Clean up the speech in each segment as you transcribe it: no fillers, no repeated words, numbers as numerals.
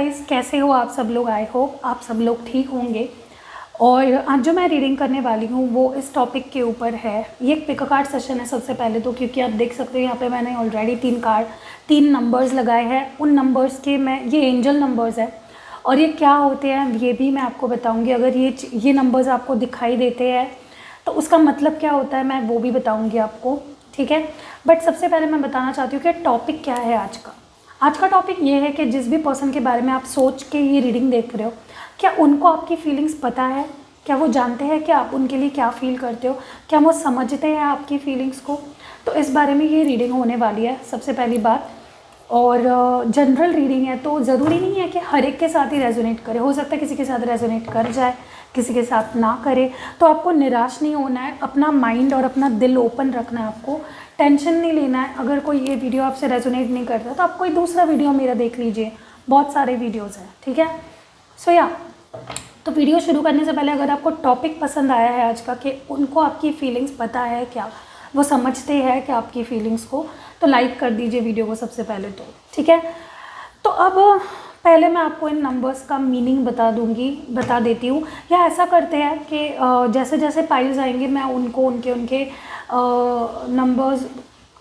Guys, कैसे हो आप सब लोग। आई होप आप सब लोग ठीक होंगे। और आज जो मैं रीडिंग करने वाली हूँ वो इस टॉपिक के ऊपर है। ये एक पिक कार्ड सेशन है सबसे पहले तो, क्योंकि आप देख सकते हो यहाँ पे मैंने ऑलरेडी 3 नंबर्स लगाए हैं। उन नंबर्स के ये एंजल नंबर्स है और ये क्या होते हैं ये भी मैं आपको बताऊँगी। अगर ये नंबर्स आपको दिखाई देते हैं तो उसका मतलब क्या होता है मैं वो भी बताऊँगी आपको, ठीक है। बट सबसे पहले मैं बताना चाहती हूँ कि टॉपिक क्या है आज का। आज का टॉपिक ये है कि जिस भी पर्सन के बारे में आप सोच के ये रीडिंग देख रहे हो, क्या उनको आपकी फीलिंग्स पता है, क्या वो जानते हैं कि आप उनके लिए क्या फील करते हो, क्या वो समझते हैं आपकी फीलिंग्स को। तो इस बारे में ये रीडिंग होने वाली है सबसे पहली बात। और जनरल रीडिंग है तो ज़रूरी नहीं है कि हर एक के साथ ही रेजोनेट करे। हो सकता है किसी के साथ रेजोनेट कर जाए, किसी के साथ ना करे। तो आपको निराश नहीं होना है, अपना माइंड और अपना दिल ओपन रखना है, आपको टेंशन नहीं लेना है। अगर कोई ये वीडियो आपसे रेजोनेट नहीं करता तो आप कोई दूसरा वीडियो मेरा देख लीजिए, बहुत सारे वीडियोज़ हैं, ठीक है। सो तो वीडियो शुरू करने से पहले अगर आपको टॉपिक पसंद आया है आज का कि उनको आपकी फीलिंग्स पता है क्या, वो समझते हैं कि आपकी फीलिंग्स को, तो लाइक कर दीजिए वीडियो को सबसे पहले तो, ठीक है। तो अब पहले मैं आपको इन नंबर्स का मीनिंग बता देती हूँ। या ऐसा करते हैं कि जैसे जैसे पाइल्स आएंगे मैं उनको उनके नंबर्स,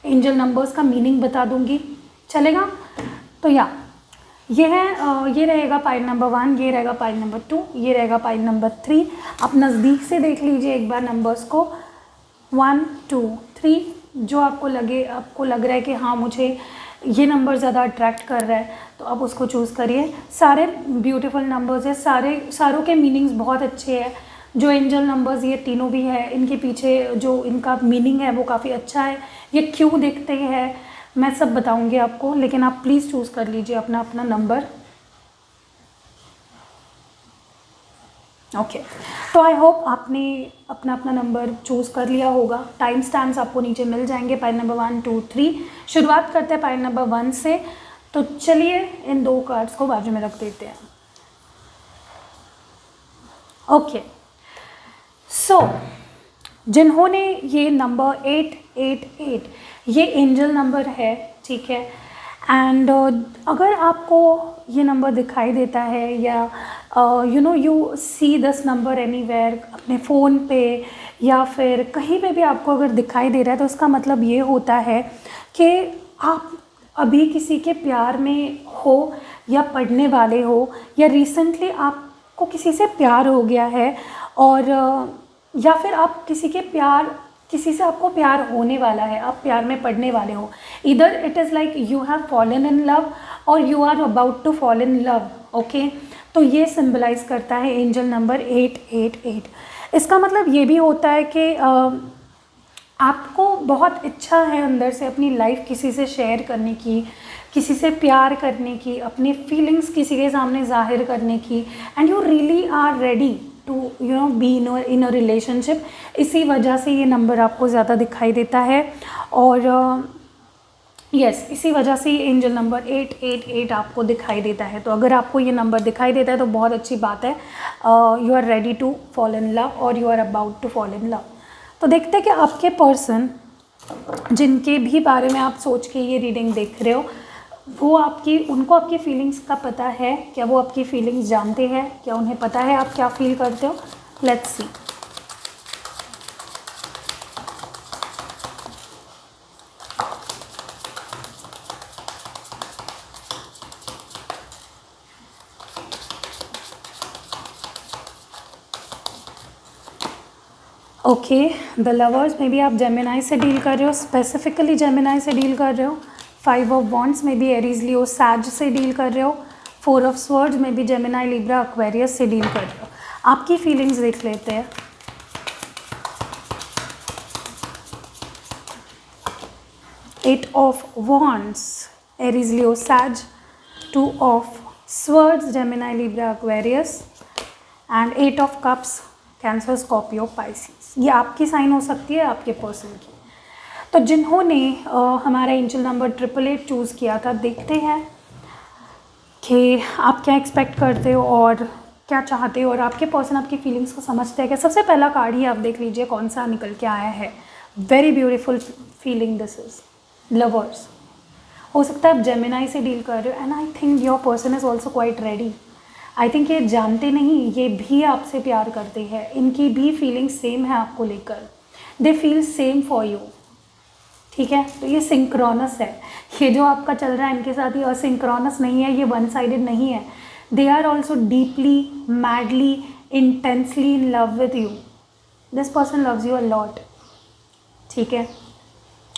एंजल नंबर्स का मीनिंग बता दूँगी, चलेगा। तो ये है, ये रहेगा पाइल नंबर 1, ये रहेगा पाइल नंबर 2, ये रहेगा पाइल नंबर 3। आप नज़दीक से देख लीजिए एक बार नंबर्स को, 1 2 3। जो आपको लग रहा है कि हाँ मुझे ये नंबर ज़्यादा अट्रैक्ट कर रहा है तो आप उसको चूज़ करिए। सारे ब्यूटीफुल नंबर्स है, सारों के मीनिंग्स बहुत अच्छे हैं। जो एंजल नंबर्स ये तीनों भी है, इनके पीछे जो इनका मीनिंग है वो काफ़ी अच्छा है। ये क्यों दिखते हैं मैं सब बताऊंगी आपको, लेकिन आप प्लीज़ चूज़ कर लीजिए अपना अपना नंबर। ओके, तो आई होप आपने अपना अपना नंबर चूज़ कर लिया होगा। टाइम स्टैम्प्स आपको नीचे मिल जाएंगे, पाइल नंबर 1 2 3। शुरुआत करते हैं पाइल नंबर 1 से। तो चलिए इन 2 कार्ड्स को बाजू में रख देते हैं। ओके, सो जिन्होंने ये नंबर 888 ये एंजल नंबर है, ठीक है। एंड अगर आपको ये नंबर दिखाई देता है या you see this number anywhere, अपने फ़ोन पे या फिर कहीं पे भी आपको अगर दिखाई दे रहा है तो उसका मतलब ये होता है कि आप अभी किसी के प्यार में हो या पढ़ने वाले हो, या रिसेंटली आपको किसी से प्यार हो गया है, और या फिर आप किसी से आपको प्यार होने वाला है, आप प्यार में पड़ने वाले हो। इधर it is like you have fallen in love और you are about to fall in love, okay. तो ये सिंबलाइज करता है एंजल नंबर 888। इसका मतलब ये भी होता है कि आपको बहुत इच्छा है अंदर से अपनी लाइफ किसी से शेयर करने की, किसी से प्यार करने की, अपनी फीलिंग्स किसी के सामने जाहिर करने की, and you really are ready to be in a relationship. इसी वजह से ये नंबर आपको ज़्यादा दिखाई देता है। और इसी वजह से ये एंजल नंबर 888 आपको दिखाई देता है। तो अगर आपको ये नंबर दिखाई देता है तो बहुत अच्छी बात है। You are ready to fall in love और you are about to fall in love. तो देखते हैं कि आपके पर्सन जिनके भी बारे में आप सोच के ये रीडिंग देख रहे हो, वो उनको आपकी फीलिंग्स का पता है क्या, वो आपकी फीलिंग्स जानते हैं क्या, उन्हें पता है आप क्या फील करते हो। Let's see. Okay, the lovers में भी आप जेमिनाई से डील कर रहे हो, स्पेसिफिकली जेमिनाई से डील कर रहे हो। 5 ऑफ वॉन्ड्स में भी एरीज लियो सैज से डील कर रहे हो। 4 ऑफ स्वर्ड्स में भी जेमिनाई लिब्रा एक्वेरियस से डील कर रहे हो। आपकी फीलिंग्स देख लेते हैं। Eight of wands Aries Leo sage, 2 of swords Gemini Libra Aquarius, and 8 of cups Cancer Scorpio Pisces. ये आपकी साइन हो सकती है, आपके पर्सन की। तो जिन्होंने हमारा एंजल नंबर 888 चूज़ किया था, देखते हैं कि आप क्या एक्सपेक्ट करते हो और क्या चाहते हो, और आपके पर्सन आपकी फीलिंग्स को समझते हैं क्या। सबसे पहला कार्ड ही आप देख लीजिए कौन सा निकल के आया है। Very beautiful feeling this is lovers. हो सकता है आप जेमिनाई से डील कर रहे हो, and I think your person is also quite ready. I think ये जानते नहीं, ये भी आपसे प्यार करते हैं, इनकी भी फीलिंग सेम है आपको लेकर, they feel same for you. ठीक है, तो ये सिंक्रोनस है, ये जो आपका चल रहा है इनके साथ ये असिंक्रोनस नहीं है, ये वन साइडेड नहीं है। They are also deeply, madly, intensely in love with you. This person loves you a lot. ठीक है,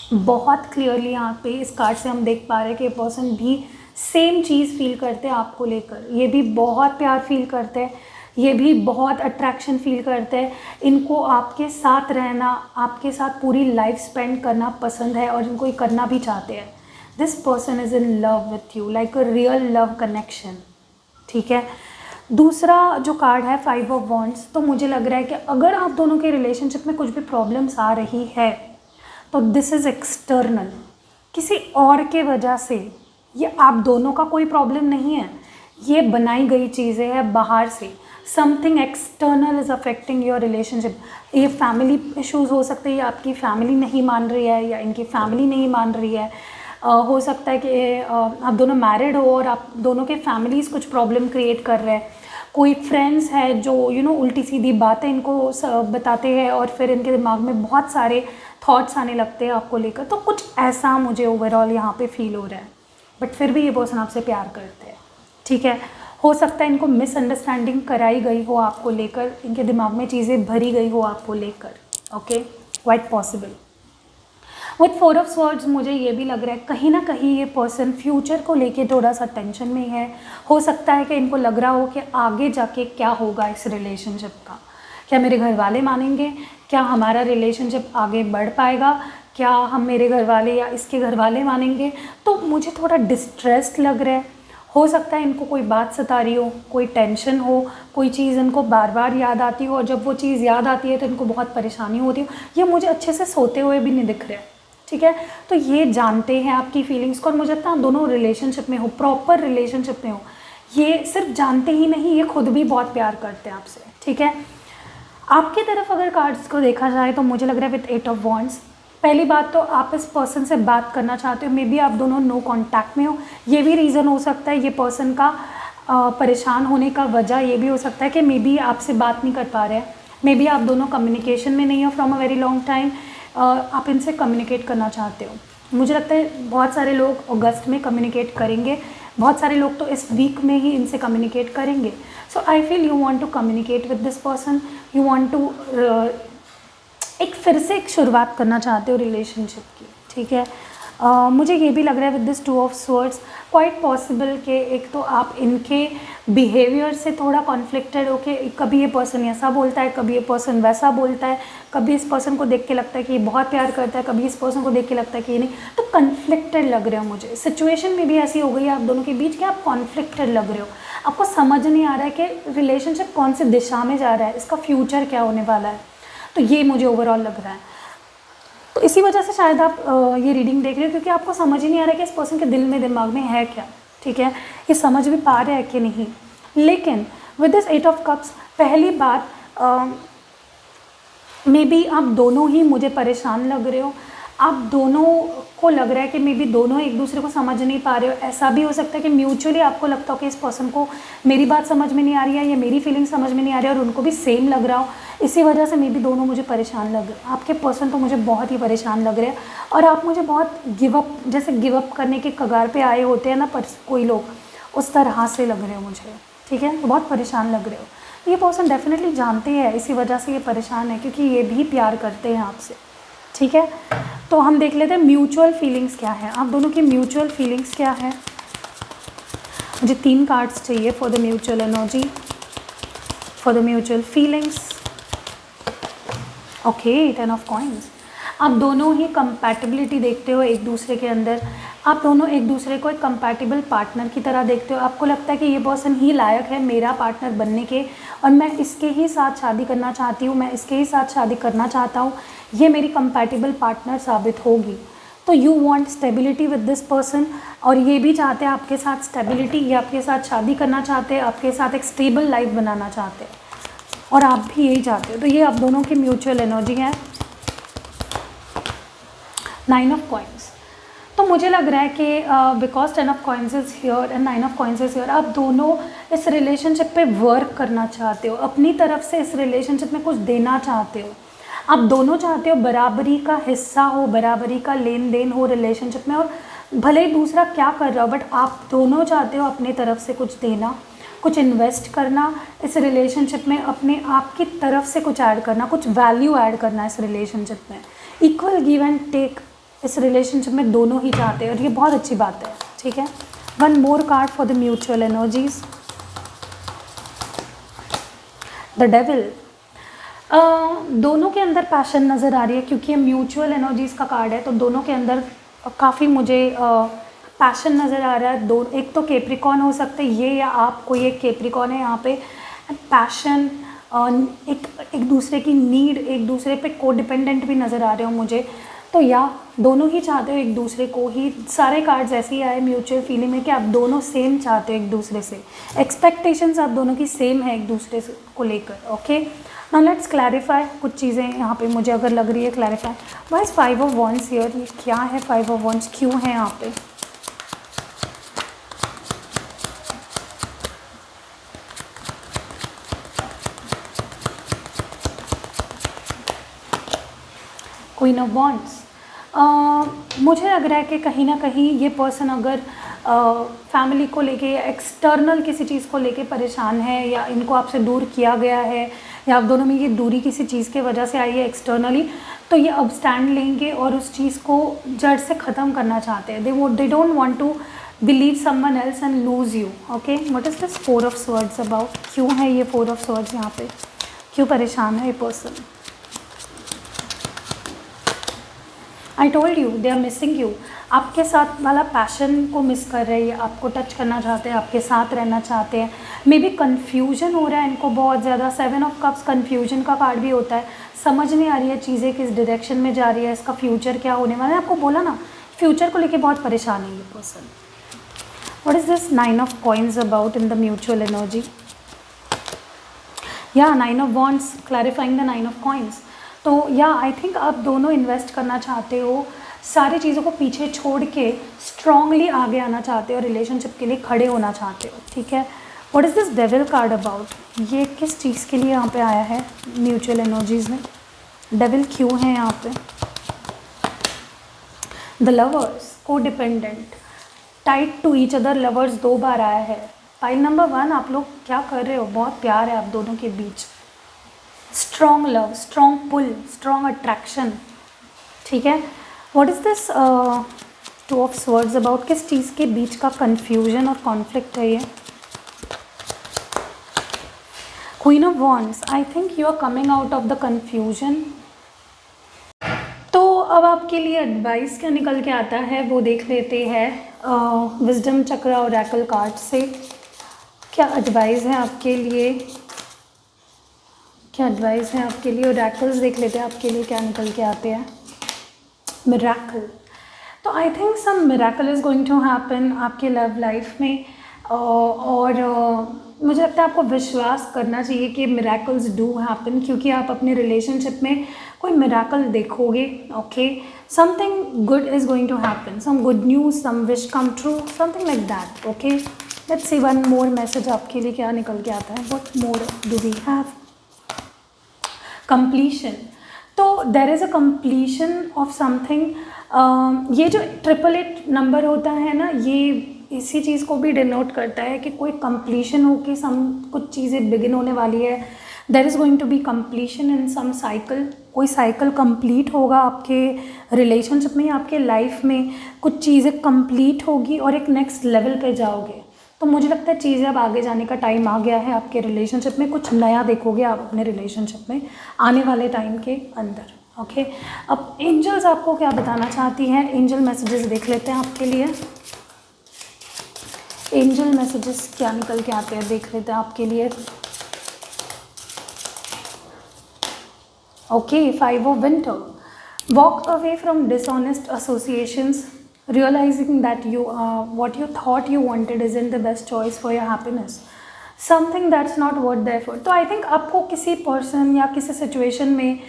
बहुत क्लियरली यहाँ पे इस कार्ड से हम देख पा रहे हैं कि पर्सन भी सेम चीज़ फील करते हैं आपको लेकर, ये भी बहुत प्यार फील करते हैं, ये भी बहुत अट्रैक्शन फील करते हैं, इनको आपके साथ रहना, आपके साथ पूरी लाइफ स्पेंड करना पसंद है और इनको ये करना भी चाहते हैं। This person is in love with you, like a real love connection. ठीक है, दूसरा जो कार्ड है 5 ऑफ वॉन्ड्स, तो मुझे लग रहा है कि अगर आप दोनों के रिलेशनशिप में कुछ भी प्रॉब्लम्स आ रही है तो दिस इज़ एक्सटर्नल, किसी और के वजह से। ये आप दोनों का कोई प्रॉब्लम नहीं है, ये बनाई गई चीज़ें हैं बाहर से। Something external is affecting your relationship. ये फैमिली इश्यूज़ हो सकते हैं, आपकी फैमिली नहीं मान रही है या इनकी फैमिली नहीं मान रही है। हो सकता है कि आप दोनों मैरिड हो और आप दोनों के फैमिलीज़ कुछ प्रॉब्लम क्रिएट कर रहे हैं। कोई फ्रेंड्स है जो उल्टी सीधी बातें इनको बताते हैं और फिर इनके दिमाग में बहुत सारे थॉट्स आने लगते हैं आपको लेकर। तो कुछ ऐसा मुझे ओवरऑल यहाँ पे फील हो रहा है, बट फिर भी ये पर्सन आपसे प्यार करते हैं। ठीक है, हो सकता है इनको मिसअंडरस्टैंडिंग कराई गई हो आपको लेकर, इनके दिमाग में चीज़ें भरी गई हो आपको लेकर। Okay, quite possible. With 4 of swords मुझे ये भी लग रहा है कहीं ना कहीं ये पर्सन फ्यूचर को लेके थोड़ा सा टेंशन में है। हो सकता है कि इनको लग रहा हो कि आगे जाके क्या होगा इस रिलेशनशिप का, क्या मेरे घर वाले मानेंगे, क्या हमारा रिलेशनशिप आगे बढ़ पाएगा, क्या हम मेरे घर वाले या इसके घर वाले मानेंगे। तो मुझे थोड़ा डिस्ट्रेस्ड लग रहा है। हो सकता है इनको कोई बात सता रही हो, कोई टेंशन हो, कोई चीज़ इनको बार बार याद आती हो और जब वो चीज़ याद आती है तो इनको बहुत परेशानी होती हो। ये मुझे अच्छे से सोते हुए भी नहीं दिख रहा है। ठीक है, तो ये जानते हैं आपकी फीलिंग्स को और मुझे लगता है दोनों रिलेशनशिप में हो, प्रॉपर रिलेशनशिप में हो, ये सिर्फ जानते ही नहीं, ये खुद भी बहुत प्यार करते हैं आपसे। ठीक है, आपकी तरफ अगर कार्ड्स को देखा जाए तो मुझे लग रहा है विथ 8 ऑफ वॉन्ड्स, पहली बात तो आप इस पर्सन से बात करना चाहते हो, मे बी आप दोनों नो कांटेक्ट में हो। ये भी रीज़न हो सकता है, ये पर्सन का परेशान होने का वजह ये भी हो सकता है कि मे बी आपसे बात नहीं कर पा रहे हैं, मे बी आप दोनों कम्युनिकेशन में नहीं हो from a very long time. आप इनसे कम्युनिकेट करना चाहते हो। मुझे लगता है बहुत सारे लोग अगस्त में कम्युनिकेट करेंगे, बहुत सारे लोग तो इस वीक में ही इनसे कम्युनिकेट करेंगे। So I feel you want to communicate with this person, you want to एक फिर से एक शुरुआत करना चाहते हो रिलेशनशिप की। ठीक है, मुझे ये भी लग रहा है with this 2 of swords, quite possible कि एक तो आप इनके बिहेवियर से थोड़ा कॉन्फ्लिक्टेड हो के कभी ये पर्सन ऐसा बोलता है, कभी ये पर्सन वैसा बोलता है, कभी इस पर्सन को देख के लगता है कि ये बहुत प्यार करता है, कभी इस पर्सन को देख के लगता है कि ये नहीं। तो कन्फ्लिक्टेड लग रहे हो मुझे, सिचुएशन में भी ऐसी हो गई है आप दोनों के बीच कि आप कॉन्फ्लिक्टेड लग रहे हो, आपको समझ नहीं आ रहा है कि रिलेशनशिप कौन सी दिशा में जा रहा है, इसका फ्यूचर क्या होने वाला है। तो ये मुझे ओवरऑल लग रहा है। तो इसी वजह से शायद आप ये रीडिंग देख रहे हो क्योंकि आपको समझ ही नहीं आ रहा है कि इस पर्सन के दिल में दिमाग में है क्या। ठीक है, ये समझ भी पा रहे हैं कि नहीं। लेकिन विद दिस 8 ऑफ कप्स, पहली बात मे बी आप दोनों ही मुझे परेशान लग रहे हो, आप दोनों को लग रहा है कि मे बी दोनों एक दूसरे को समझ नहीं पा रहे हो। ऐसा भी हो सकता है कि म्यूचुअली आपको लगता हो कि इस पर्सन को मेरी बात समझ में नहीं आ रही है या मेरी फीलिंग समझ में नहीं आ रही है और उनको भी सेम लग रहा हो। इसी वजह से मे बी दोनों मुझे परेशान लग रहे हैं। आपके पर्सन तो मुझे बहुत ही परेशान लग रहे हैं और आप मुझे बहुत गिव अप करने के कगार पे आए होते हैं ना पर कोई लोग, उस तरह से लग रहे हो मुझे। ठीक है, बहुत परेशान लग रहे हो। ये पर्सन डेफिनेटली जानते हैं, इसी वजह से ये परेशान है क्योंकि ये भी प्यार करते हैं आपसे। ठीक है, तो हम देख लेते हैं म्यूचुअल फीलिंग्स क्या है, आप दोनों की म्यूचुअल फीलिंग्स क्या है। मुझे 3 कार्ड्स चाहिए for the mutual energy, for the mutual feelings. Okay, 10 of coins. आप दोनों ही कंपैटिबिलिटी देखते हो एक दूसरे के अंदर, आप दोनों एक दूसरे को एक कंपैटिबल पार्टनर की तरह देखते हो। आपको लगता है कि ये पर्सन ही लायक है मेरा पार्टनर बनने के और मैं इसके ही साथ शादी करना चाहती हूँ, मैं इसके ही साथ शादी करना चाहता हूँ, ये मेरी कंपैटिबल पार्टनर साबित होगी। तो you want stability with this person और ये भी चाहते हैं आपके साथ स्टेबिलिटी, ये आपके साथ शादी करना चाहते हैं, आपके साथ एक स्टेबल लाइफ बनाना चाहते हैं और आप भी यही चाहते हो। तो ये आप दोनों की म्यूचुअल एनर्जी है। 9 ऑफ कॉइन्स। तो मुझे लग रहा है कि because 10 of coins is here and 9 of coins is here, आप दोनों इस रिलेशनशिप पे वर्क करना चाहते हो, अपनी तरफ से इस रिलेशनशिप में कुछ देना चाहते हो। आप दोनों चाहते हो बराबरी का हिस्सा हो, बराबरी का लेन देन हो रिलेशनशिप में, और भले ही दूसरा क्या कर रहा हो बट आप दोनों चाहते हो अपनी तरफ से कुछ देना, कुछ इन्वेस्ट करना इस रिलेशनशिप में, अपने आप की तरफ से कुछ ऐड करना, कुछ वैल्यू ऐड करना इस रिलेशनशिप में। इक्वल गिव एंड टेक इस रिलेशनशिप में दोनों ही चाहते हैं, और ये बहुत अच्छी बात है। ठीक है, one more card for the mutual energies, the devil. दोनों के अंदर पैशन नज़र आ रही है, क्योंकि ये म्यूचुअल एनर्जीज़ का कार्ड है, तो दोनों के अंदर काफ़ी मुझे पैशन नज़र आ रहा है। एक तो कैप्रिकॉर्न हो सकते हैं ये, या आप कोई एक कैप्रिकॉर्न है यहाँ पे। पैशन, एक दूसरे की नीड, एक दूसरे पे को डिपेंडेंट भी नज़र आ रहे हो मुझे, तो या दोनों ही चाहते हो एक दूसरे को ही। सारे कार्ड्स ऐसे ही आए म्यूचुअल फीलिंग में कि आप दोनों सेम चाहते हो एक दूसरे से, एक्सपेक्टेशंस आप दोनों की सेम है एक दूसरे से को लेकर। ओके, नाउ लेट्स क्लैरिफाई कुछ चीज़ें यहाँ पे मुझे अगर लग रही है clarify. Why is 5 of wands here, ये क्या है 5 ऑफ वॉन्ड्स, क्यों है यहाँ पे? Queen of wands. मुझे लग रहा है कि कहीं ना कहीं ये पर्सन अगर फैमिली को लेके या एक्सटर्नल किसी चीज़ को लेके परेशान है, या इनको आपसे दूर किया गया है, या आप दोनों में ये दूरी किसी चीज़ के वजह से आई है एक्सटर्नली, तो ये अब स्टैंड लेंगे और उस चीज़ को जड़ से ख़त्म करना चाहते हैं। They don't want to believe someone else and lose you. Okay, what is this 4 of swords about? क्यों है ये 4 ऑफ स्वर्ड्स यहाँ पे, क्यों परेशान है ये person? I told you they are missing you. आपके साथ वाला पैशन को मिस कर रहे हैं, आपको टच करना चाहते हैं, आपके साथ रहना चाहते हैं। मे बी कन्फ्यूजन हो रहा है इनको बहुत ज़्यादा। 7 ऑफ कप्स कन्फ्यूजन का कार्ड भी होता है, समझ नहीं आ रही है चीज़ें किस डायरेक्शन में जा रही है, इसका फ्यूचर क्या होने वाला है। आपको बोला ना, फ्यूचर को लेके बहुत परेशान है ये person. What is this 9 of coins about in the mutual energy? या 9 of wands clarifying the 9 of coins. तो या आई थिंक आप दोनों इन्वेस्ट करना चाहते हो, सारी चीज़ों को पीछे छोड़ के स्ट्रांगली आगे आना चाहते हो, रिलेशनशिप के लिए खड़े होना चाहते हो। ठीक है, what is this devil card about? ये किस चीज़ के लिए यहाँ पे आया है म्यूचुअल एनर्जीज़ में? डेविल क्यों है यहाँ पे? The lovers, codependent, tied to each other, lovers 2 बार आया है। पाइल नंबर 1, आप लोग क्या कर रहे हो? बहुत प्यार है आप दोनों के बीच, स्ट्रॉन्ग लव, स्ट्रॉन्ग पुल, स्ट्रॉन्ग अट्रैक्शन। ठीक है, what is this 2 of swords about? किस चीज़ के बीच का कन्फ्यूजन और कॉन्फ्लिक्ट है ये? Queen of wands, I think you are coming out of the confusion. तो अब आपके लिए एडवाइस क्या निकल के आता है वो देख लेते हैं विजडम चक्र और ओरेकल कार्ड से। क्या एडवाइस है आपके लिए, क्या एडवाइस है आपके लिए? ओरेकल्स देख लेते हैं आपके लिए क्या निकल के आते हैं। मिरेकल, तो I think some miracle is going to happen आपके लव लाइफ में, और मुझे लगता है आपको विश्वास करना चाहिए कि मिरेकल्स डू हैपन, क्योंकि आप अपने रिलेशनशिप में कोई मिरेकल देखोगे। Okay, something good is going to happen, some good news, some wish come true, something like that. Okay, let's see one more message आपके लिए क्या निकल के आता है। What more do we have? Completion, तो there is a completion of something. ये जो 888 नंबर होता है ना, ये इसी चीज़ को भी डिनोट करता है कि कोई कंप्लीशन हो के कुछ चीज़ें बिगिन होने वाली है। There is going to be completion in some cycle, कोई साइकिल कंप्लीट होगा आपके रिलेशनशिप में, आपके लाइफ में कुछ चीज़ें कंप्लीट होगी और एक नेक्स्ट लेवल पे जाओगे। तो मुझे लगता है चीज़ें अब आगे जाने का टाइम आ गया है आपके रिलेशनशिप में, कुछ नया देखोगे आप अपने रिलेशनशिप में आने वाले टाइम के अंदर। ओके, अब एंजल्स आपको क्या बताना चाहती हैं, एंजल मैसेजेस देख लेते हैं आपके लिए। एंजल मैसेजेस क्या निकल के आते हैं देख लेते हैं आपके लिए। Okay, 5 of winter, walk away from dishonest associations, realizing that what you thought you wanted isn't the best choice for your happiness, something that's not worth the effort। तो आई थिंक आपको किसी पर्सन या किसी situation में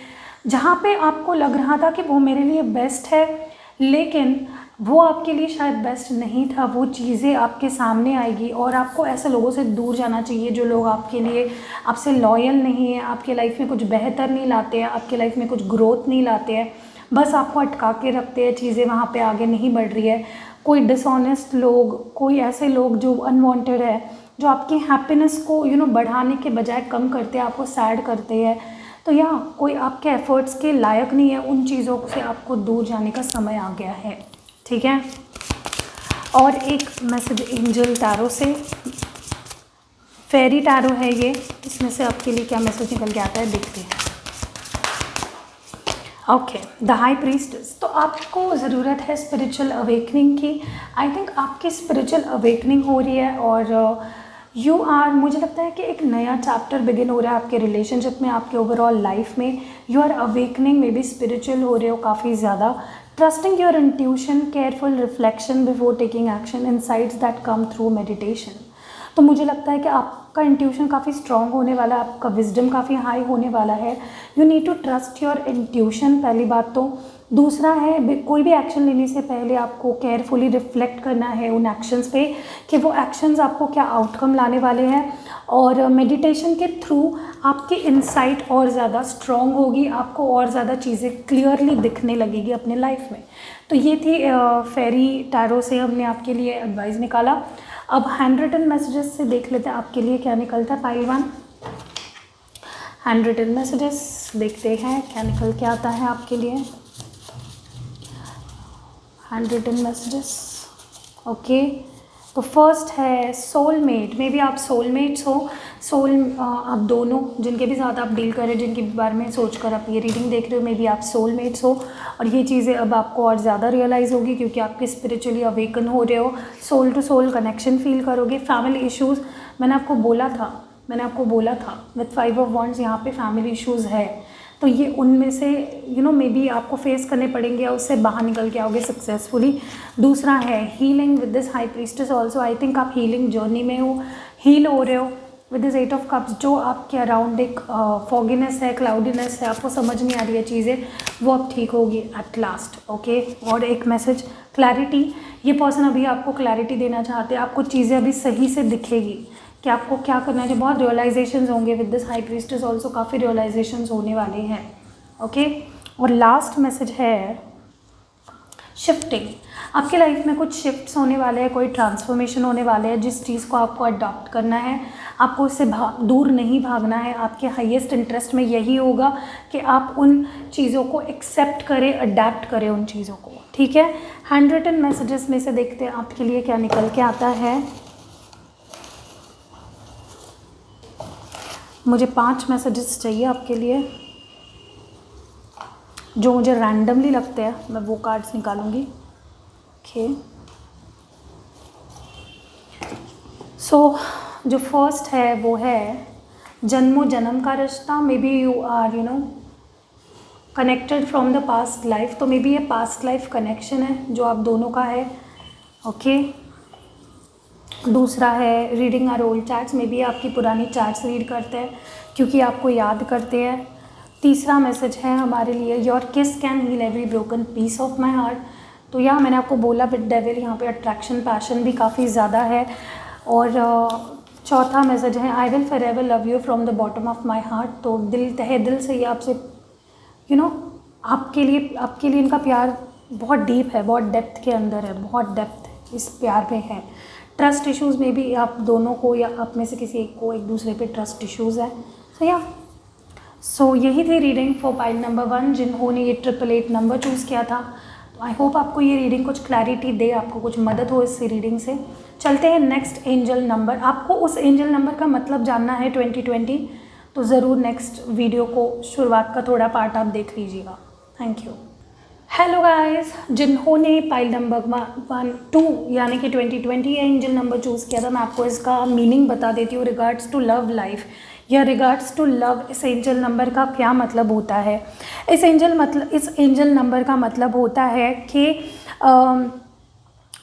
जहाँ पे आपको लग रहा था कि वो मेरे लिए बेस्ट है, लेकिन वो आपके लिए शायद बेस्ट नहीं था, वो चीज़ें आपके सामने आएगी और आपको ऐसे लोगों से दूर जाना चाहिए जो लोग आपके लिए आपसे लॉयल नहीं है, आपके लाइफ में कुछ बेहतर नहीं लाते हैं, आपके लाइफ में कुछ ग्रोथ नहीं लाते हैं, बस आपको अटका के रखते हैं, चीज़ें वहाँ पे आगे नहीं बढ़ रही है। कोई डिसऑनेस्ट लोग, कोई ऐसे लोग जो अनवांटेड है, जो आपकी हैप्पीनेस को बढ़ाने के बजाय कम करते हैं, आपको सैड करते हैं, तो या कोई आपके एफर्ट्स के लायक नहीं है, उन चीज़ों से आपको दूर जाने का समय आ गया है। ठीक है। और एक मैसेज एंजल टैरो से, फेरी टैरो है ये, इसमें से आपके लिए क्या मैसेज निकल के आता है देखते हैं। Okay, the high priestess. तो आपको ज़रूरत है स्पिरिचुअल अवेकनिंग की। आई थिंक आपकी स्पिरिचुअल अवेकनिंग हो रही है और मुझे लगता है कि एक नया चैप्टर बिगिन हो रहा है आपके रिलेशनशिप में, आपके ओवरऑल लाइफ में। You are awakening, maybe spiritual हो रहे हो काफ़ी ज़्यादा। Trusting your intuition, careful reflection before taking action, insights that come through meditation. तो मुझे लगता है कि आपका इंट्यूशन काफ़ी स्ट्रॉन्ग होने वाला है, आपका विजडम काफ़ी हाई होने वाला है। You need to trust your intuition, पहली बात तो। दूसरा है, कोई भी एक्शन लेने से पहले आपको केयरफुली रिफ्लेक्ट करना है उन एक्शंस पे कि वो एक्शंस आपको क्या आउटकम लाने वाले हैं। और मेडिटेशन के थ्रू आपकी इंसाइट और ज़्यादा स्ट्रॉन्ग होगी, आपको और ज़्यादा चीज़ें क्लियरली दिखने लगेगी अपने लाइफ में। तो ये थी फेरी टैरो से हमने आपके लिए एडवाइस निकाला। अब हैंड रिटन मैसेजेस से देख लेते हैं आपके लिए क्या निकलता है। पाइल 1 हैंड रिटन मैसेजेस देखते हैं क्या निकल के आता है आपके लिए। Handwritten messages, okay. तो फर्स्ट है सोलमेट। मे बी आप सोलमेट्स हो, आप दोनों जिनके भी साथ आप डील कर रहे हैं, जिनके बारे में सोच कर आप ये रीडिंग देख रहे हो, मे बी आप सोलमेट्स हो। और ये चीज़ें अब आपको और ज़्यादा रियलाइज़ होगी क्योंकि आपके स्पिरिचुअली अवेकन हो रहे हो, soul to soul connection feel करोगे। फैमिली इश्यूज़ मैंने आपको बोला था विथ 5 ऑफ वॉन्ड्स यहाँ पे फैमिली इश्यूज़ है, तो ये उनमें से मे बी आपको फेस करने पड़ेंगे या उससे बाहर निकल के आओगे सक्सेसफुली। दूसरा है healing with this high priestess also. I think आप हीलिंग जर्नी में हो, हील हो रहे हो विद दिस 8 ऑफ कप्स। जो आपके अराउंड एक फॉगिनेस है, क्लाउडीनेस है, आपको समझ नहीं आ रही है चीज़ें, वो अब ठीक होगी एट लास्ट। ओके। और एक मैसेज क्लैरिटी, ये पर्सन अभी आपको क्लैरिटी देना चाहते हैं, आपको चीज़ें अभी सही से दिखेगी कि आपको क्या करना है। बहुत रियलाइजेशंस होंगे with this high priestess also, काफ़ी रियलाइजेशंस होने वाले हैं। ओके। और लास्ट मैसेज है शिफ्टिंग। आपके लाइफ में कुछ शिफ्ट्स होने वाले हैं, कोई ट्रांसफॉर्मेशन होने वाले हैं, जिस चीज़ को आपको अडॉप्ट करना है, आपको उससे दूर नहीं भागना है। आपके हाईएस्ट इंटरेस्ट में यही होगा कि आप उन चीज़ों को एक्सेप्ट करें, अडेप्ट करें उन चीज़ों को। ठीक है। हैंड रिटन मैसेजेस में से देखते हैं आपके लिए क्या निकल के आता है। मुझे 5 मैसेजेस चाहिए आपके लिए, जो मुझे रैंडमली लगते हैं, मैं वो कार्ड्स निकालूंगी। ओके। सो जो फर्स्ट है वो है जन्मों जन्म का रिश्ता। Maybe you are connected from the past life, तो मे बी ये पास्ट लाइफ कनेक्शन है जो आप दोनों का है। ओके। दूसरा है reading our old chats. Maybe आपकी पुरानी चैट्स रीड करते हैं क्योंकि आपको याद करते हैं। तीसरा मैसेज है हमारे लिए your kiss can heal every broken piece of my heart. तो यहाँ मैंने आपको बोला विद डेविल, यहाँ पे अट्रैक्शन पैशन भी काफ़ी ज़्यादा है। और चौथा मैसेज है I will forever love you from the bottom of my heart. तो तहे दिल से ये आपसे आपके लिए इनका प्यार बहुत डीप है, बहुत डेप्थ के अंदर है, बहुत डेप्थ इस प्यार में है। ट्रस्ट इश्यूज़ में भी आप दोनों को या आप में से किसी एक को एक दूसरे पे ट्रस्ट इश्यूज़ है। सो यही थी रीडिंग फॉर पाइल नंबर 1 जिन्होंने ये 888 नंबर चूज़ किया था। तो आई होप आपको ये रीडिंग कुछ क्लैरिटी दे, आपको कुछ मदद हो इस रीडिंग से। चलते हैं नेक्स्ट एंजल नंबर। आपको उस एंजल नंबर का मतलब जानना है 2020, तो ज़रूर नेक्स्ट वीडियो को शुरुआत का थोड़ा पार्ट आप देख लीजिएगा। Thank you. हेलो गाइस, जिन्होंने पाइल नंबर 2 यानी कि 2020 एंजल नंबर चूज़ किया था, मैं आपको इसका मीनिंग बता देती हूँ। रिगार्ड्स टू लव लाइफ या रिगार्ड्स टू लव, इस एंजल नंबर का क्या मतलब होता है। इस एंजल नंबर का मतलब होता है कि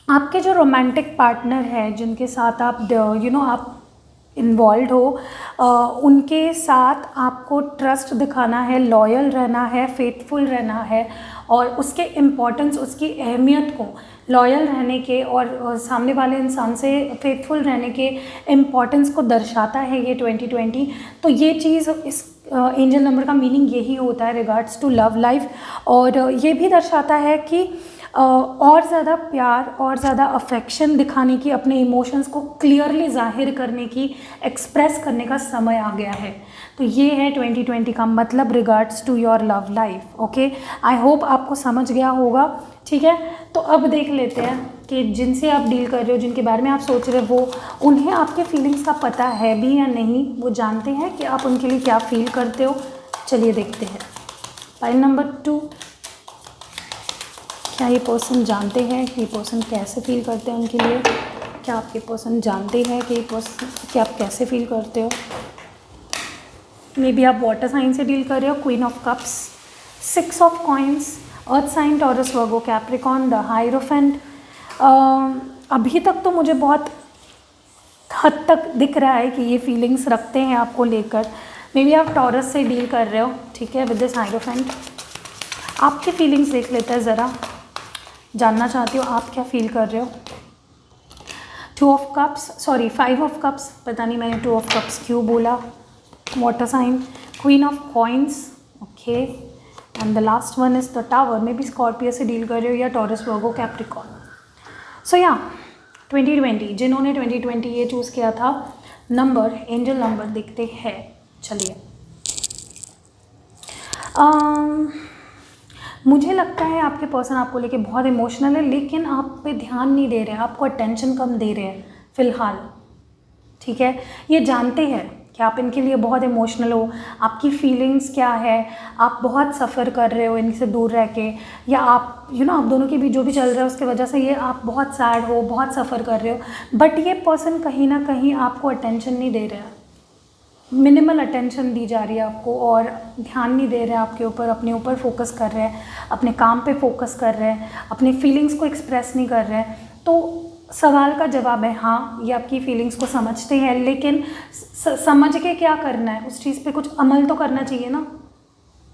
आपके जो रोमांटिक पार्टनर है, जिनके साथ आप आप इन्वॉल्व हो, उनके साथ आपको ट्रस्ट दिखाना है, लॉयल रहना है, फेथफुल रहना है, और उसके इम्पोर्टेंस, उसकी अहमियत को, लॉयल रहने के और सामने वाले इंसान से फेथफुल रहने के इम्पोर्टेंस को दर्शाता है ये 2020। तो ये चीज़ इस एंजल नंबर का मीनिंग यही होता है रिगार्ड्स टू लव लाइफ। और ये भी दर्शाता है कि और ज़्यादा प्यार और ज़्यादा अफेक्शन दिखाने की, अपने इमोशंस को क्लियरली जाहिर करने की, एक्सप्रेस करने का समय आ गया है। तो ये है 2020 का मतलब regards to your love life. Okay, I hope आपको समझ गया होगा। ठीक है, तो अब देख लेते हैं कि जिनसे आप डील कर रहे हो, जिनके बारे में आप सोच रहे हो, वो उन्हें आपके फीलिंग्स का पता है भी या नहीं, वो जानते हैं कि आप उनके लिए क्या फील करते हो। चलिए देखते हैं। पाइल नंबर 2, क्या ये पर्सन जानते हैं कि ये पर्सन कैसे फील करते हैं उनके लिए? क्या आपके पर्सन जानते हैं कि ये पर्सन कि आप कैसे फील करते हो? मे बी आप वाटर साइन से डील कर रहे हो। Queen of cups, 6 of coins, earth sign, Taurus, Virgo, Capricorn, the hierophant. अभी तक तो मुझे बहुत हद तक दिख रहा है कि ये फीलिंग्स रखते हैं आपको लेकर। मे बी आप टॉरस से डील कर रहे हो, ठीक है, विद दिस हाइरोफेंट। आपकी फीलिंग्स देख लेते हैं ज़रा, जानना चाहती हो आप क्या फील कर रहे हो। 2 of cups, sorry 5 of cups, पता नहीं मैंने 2 ऑफ कप्स क्यों बोला। Water sign, queen of coins, okay, and the last one is the tower. Maybe Scorpio से डील कर रहे हो या टॉरस, वर्गो, कैप्रिकॉन। सो या 2020, जिन्होंने 2020 ये चूज़ किया था नंबर, एंजल नंबर देखते हैं। चलिए, मुझे लगता है आपके पर्सन आपको लेके बहुत इमोशनल है, लेकिन आप पे ध्यान नहीं दे रहे हैं, आपको अटेंशन कम दे रहे हैं फ़िलहाल। ठीक है, ये जानते हैं कि आप इनके लिए बहुत इमोशनल हो, आपकी फीलिंग्स क्या है, आप बहुत सफ़र कर रहे हो इनसे दूर रह के, या आप आप दोनों के बीच जो भी चल रहा है उसकी वजह से ये आप बहुत सैड हो, बहुत सफ़र कर रहे हो। बट ये पर्सन कहीं ना कहीं आपको अटेंशन नहीं दे रहा है, मिनिमल अटेंशन दी जा रही है आपको, और ध्यान नहीं दे रहे हैं आपके ऊपर, अपने ऊपर फोकस कर रहे हैं, अपने काम पे फोकस कर रहे हैं, अपने फीलिंग्स को एक्सप्रेस नहीं कर रहे हैं। तो सवाल का जवाब है हाँ, ये आपकी फीलिंग्स को समझते हैं, लेकिन समझ के क्या करना है, उस चीज़ पे कुछ अमल तो करना चाहिए ना।